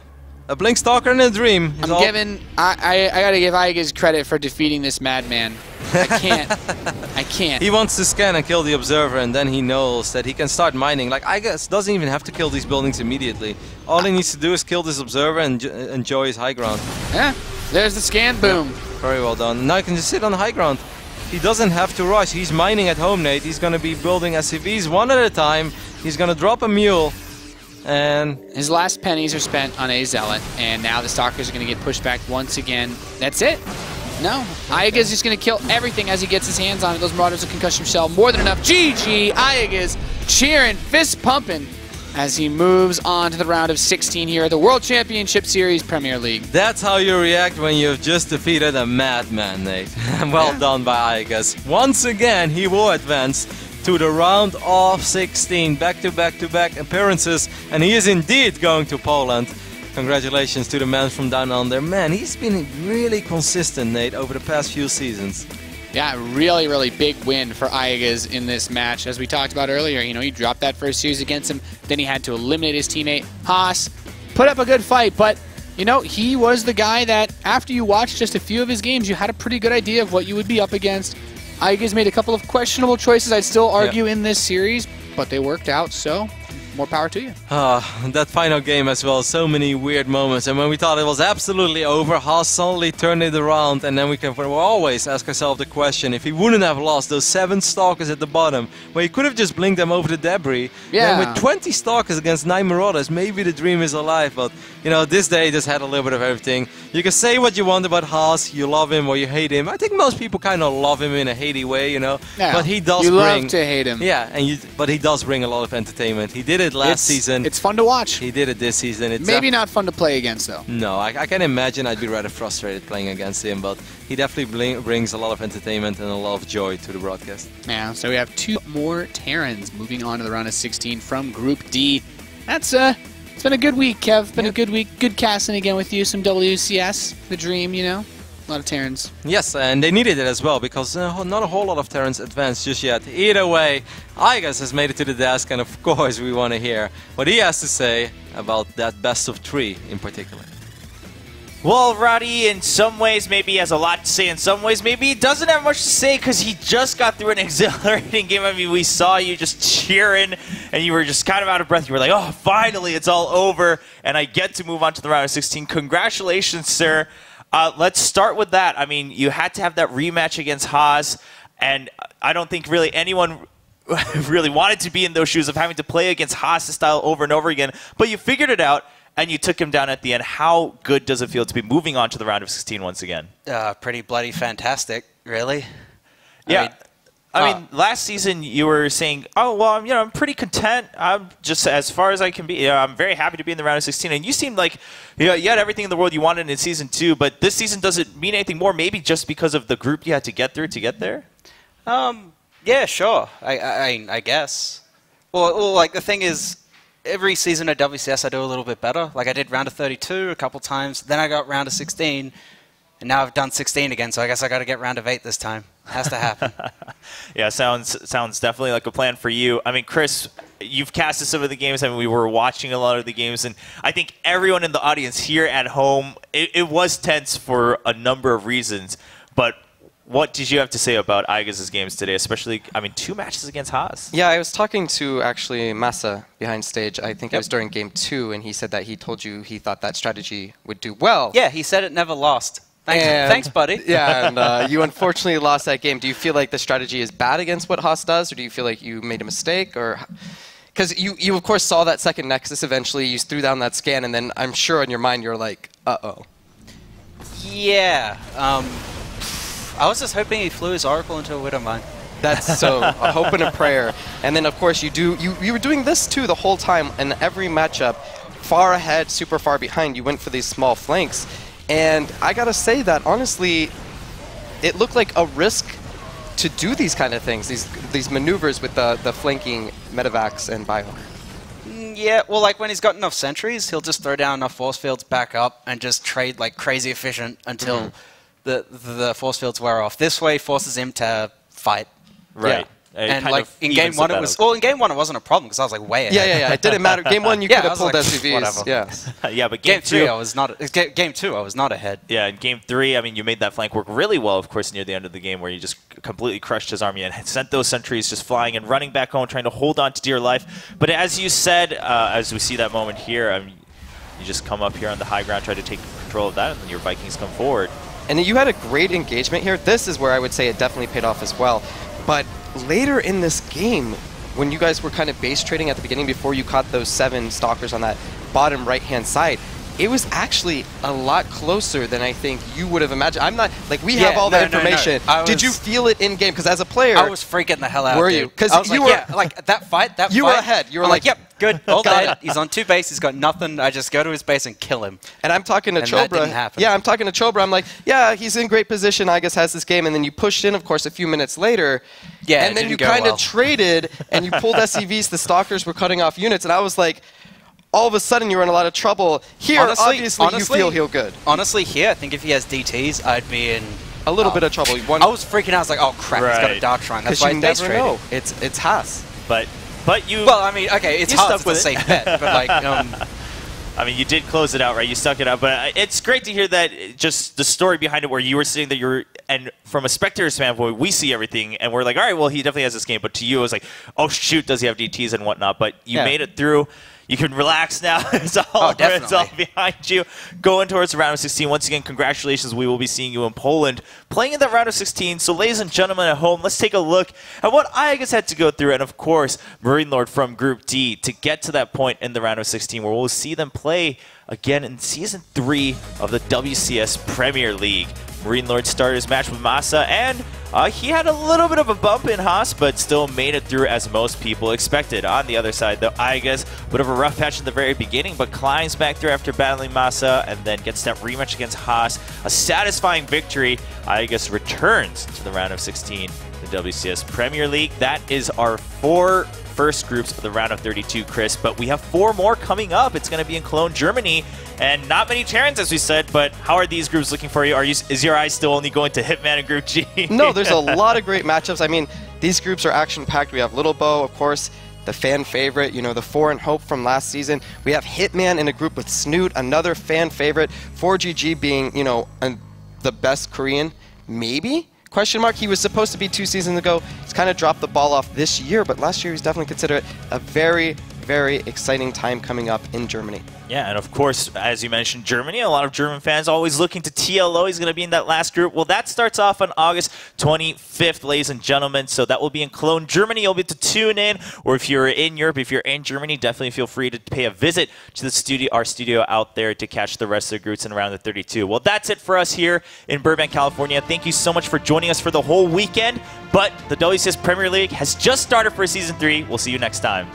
A Blink Stalker and a Dream. I gotta give iaguz credit for defeating this madman. I can't. He wants to scan and kill the Observer, and then he knows that he can start mining. Like, iaguz doesn't even have to kill these buildings immediately. All he needs to do is kill this Observer and enjoy his high ground. Yeah, there's the scan, boom. Very well done. Now he can just sit on the high ground. He doesn't have to rush. He's mining at home, Nate. He's going to be building SCVs one at a time. He's going to drop a mule. And his last pennies are spent on a Zealot, and now the Stalkers are going to get pushed back once again. That's it. No, iaguz is just going to kill everything as he gets his hands on it. Those Marauders of Concussion Shell, more than enough. GG, iaguz cheering, fist pumping as he moves on to the round of 16 here at the World Championship Series Premier League. That's how you react when you've just defeated a madman, Nate. Well done by iaguz. Once again, he will advance to the round of 16, back-to-back appearances, and he is indeed going to Poland. Congratulations to the man from down under. Man, he's been really consistent, Nate, over the past few seasons. Yeah, really big win for iaguz in this match. As we talked about earlier, you know, he dropped that first series against him, then he had to eliminate his teammate, Haas. Put up a good fight, but, you know, he was the guy that, after you watched just a few of his games, you had a pretty good idea of what you would be up against. iaguz made a couple of questionable choices, I'd still argue, in this series, but they worked out, so more power to you. That final game as well, so many weird moments. And when we thought it was absolutely over, Haas suddenly turned it around, and then we can always ask ourselves the question, if he wouldn't have lost those 7 Stalkers at the bottom, where he could have just blinked them over the debris, then with 20 Stalkers against 9 Marauders, maybe the dream is alive. But, you know, this day just had a little bit of everything. You can say what you want about Haas, you love him or you hate him. I think most people kind of love him in a hatey way, you know. Yeah, but he does you love to hate him. Yeah, but he does bring a lot of entertainment. He did it last season. It's fun to watch. He did it this season. It's maybe not fun to play against, though. No, I can imagine I'd be rather frustrated playing against him, but he definitely brings a lot of entertainment and a lot of joy to the broadcast. Yeah, so we have 2 more Terrans moving on to the round of 16 from Group D. That's it's been a good week, Kev. Been a good week. Good casting again with you. Some WCS, the dream, you know. A lot of Terrans. Yes, and they needed it as well, because not a whole lot of Terrans advanced just yet. Either way, iaguz has made it to the desk, and of course we want to hear what he has to say about that best of 3 in particular. Well, Roddy, in some ways, maybe he has a lot to say. In some ways, maybe he doesn't have much to say because he just got through an exhilarating game. I mean, we saw you just cheering, and you were just kind of out of breath. You were like, oh, finally, it's all over, and I get to move on to the round of 16. Congratulations, sir. Let's start with that. I mean, you had to have that rematch against Haas, and I don't think really anyone really wanted to be in those shoes of having to play against Haas' style over and over again, but you figured it out. And you took him down at the end. How good does it feel to be moving on to the round of 16 once again? Pretty bloody fantastic, really. Yeah. I mean, last season you were saying, oh, well, I'm pretty content. I'm just as far as I can be. I'm very happy to be in the round of 16. And you seemed like you had everything in the world you wanted in season 2. But this season doesn't mean anything more, maybe just because of the group you had to get through to get there? Yeah, sure. I guess. Well, like, the thing is, every season at WCS I do a little bit better. Like I did round of 32 a couple times, then I got round of 16, and now I've done 16 again, so I guess I got to get round of 8 this time. Has to happen. Yeah, sounds definitely like a plan for you. I mean, Chris, you've casted some of the games. I mean, we were watching a lot of the games, and I think everyone in the audience here at home, it was tense for a number of reasons. But what did you have to say about iaguz's games today, especially, I mean, 2 matches against Haas? Yeah, I was talking to actually Masa behind stage. I think it was during game 2, and he said that he told you he thought that strategy would do well. Yeah, he said it never lost. Thanks, buddy. Yeah, and you unfortunately lost that game. Do you feel like the strategy is bad against what Haas does, or do you feel like you made a mistake? Or because you of course saw that second Nexus eventually, you threw down that scan, and then I'm sure in your mind you're like, uh-oh. Yeah. I was just hoping he flew his Oracle into a Widowmine. That's so a hope and a prayer. And then of course you were doing this too the whole time in every matchup, far ahead, super far behind. You went for these small flanks. And I gotta say that honestly, it looked like a risk to do these kind of things, these maneuvers with the flanking Medivacs and Bio. Yeah, well, like when he's got enough sentries, he'll just throw down enough force fields back up and just trade like crazy efficient until the force fields wear off. This way forces him to fight. Right. Yeah. And like in game 1 it was, well, in game 1 it wasn't a problem because I was like way ahead. Yeah, it didn't matter. Game 1 you could have pulled like, SUVs. Whatever. Yeah. Yeah, but game 2 I was not. Game 2 I was not ahead. Yeah, in game 3, I mean, you made that flank work really well, of course, near the end of the game, where you just completely crushed his army and sent those sentries just flying and running back home, trying to hold on to dear life. But as you said, as we see that moment here, I mean, you just come up here on the high ground, try to take control of that, and then your Vikings come forward. And you had a great engagement here. This is where I would say it definitely paid off as well. But later in this game, when you guys were kind of base trading at the beginning before you caught those 7 stalkers on that bottom right-hand side, it was actually a lot closer than I think you would have imagined. I'm not, like, we have all that information. No. Did you feel it in-game? Because as a player... I was freaking the hell out, Were you? Because you were... like, that fight... You were ahead. You were I'm like, yep, good, all dead. He's on 2 base, he's got nothing. I just go to his base and kill him. And I'm talking to Chobra. That didn't happen. Yeah, I'm talking to Chobra. I'm like, yeah, he's in great position. iaguz has this game. And then you pushed in, of course, a few minutes later. Yeah, and then you kind of traded, and you pulled SCVs. The stalkers were cutting off units. And I was like... all of a sudden you're in a lot of trouble. Here, obviously you feel he'll good. Honestly, here, I think if he has DTs, I'd be in a little bit of trouble. I was freaking out. I was like, oh crap, he's got a Dark Shrine. That's why you never know. It's Haas. But you... Well, I mean, okay, it's Haas, it's a safe bet. But like... I mean, you did close it out, right? You stuck it out. But it's great to hear that, just the story behind it, where you were sitting there, and from a spectator standpoint, we see everything, and we're like, all right, well, he definitely has this game. But to you, it was like, oh, shoot, does he have DTs and whatnot? But you made it through. You can relax now. It's all behind you. Going towards the round of 16. Once again, congratulations. We will be seeing you in Poland playing in the round of 16. So, ladies and gentlemen at home, let's take a look at what iaguz had to go through. And, of course, Marine Lord from Group D to get to that point in the round of 16 where we'll see them play again in Season 3 of the WCS Premier League. Marine Lord started his match with Masa, and he had a little bit of a bump in Haas, but still made it through as most people expected. On the other side, though, iaguz, bit of a rough patch in the very beginning, but climbs back through after battling Masa, and then gets that rematch against Haas. A satisfying victory. iaguz returns to the round of 16, the WCS Premier League. That is our 4 first groups of the round of 32, Chris, but we have 4 more coming up. It's going to be in Cologne, Germany, and not many Terrans, as we said, but how are these groups looking for you? Is your eye still only going to Hitman and Group G? No, there's a lot of great matchups. I mean, these groups are action-packed. We have Little Bo, of course, the fan favorite, you know, the 4 in Hope from last season. We have Hitman in a group with Snoot, another fan favorite. 4GG being, you know, the best Korean, maybe? Question mark. He was supposed to be 2 seasons ago. He's kind of dropped the ball off this year, but last year he's definitely considered a very, very exciting time coming up in Germany. Yeah, and of course, as you mentioned, Germany, a lot of German fans always looking to TLO. He's going to be in that last group. Well, that starts off on August 25th, ladies and gentlemen. So that will be in Cologne, Germany. You'll be able to tune in. Or if you're in Europe, if you're in Germany, definitely feel free to pay a visit to the studio, our studio out there, to catch the rest of the groups in around the 32. Well, that's it for us here in Burbank, California. Thank you so much for joining us for the whole weekend. But the WCS Premier League has just started for Season 3. We'll see you next time.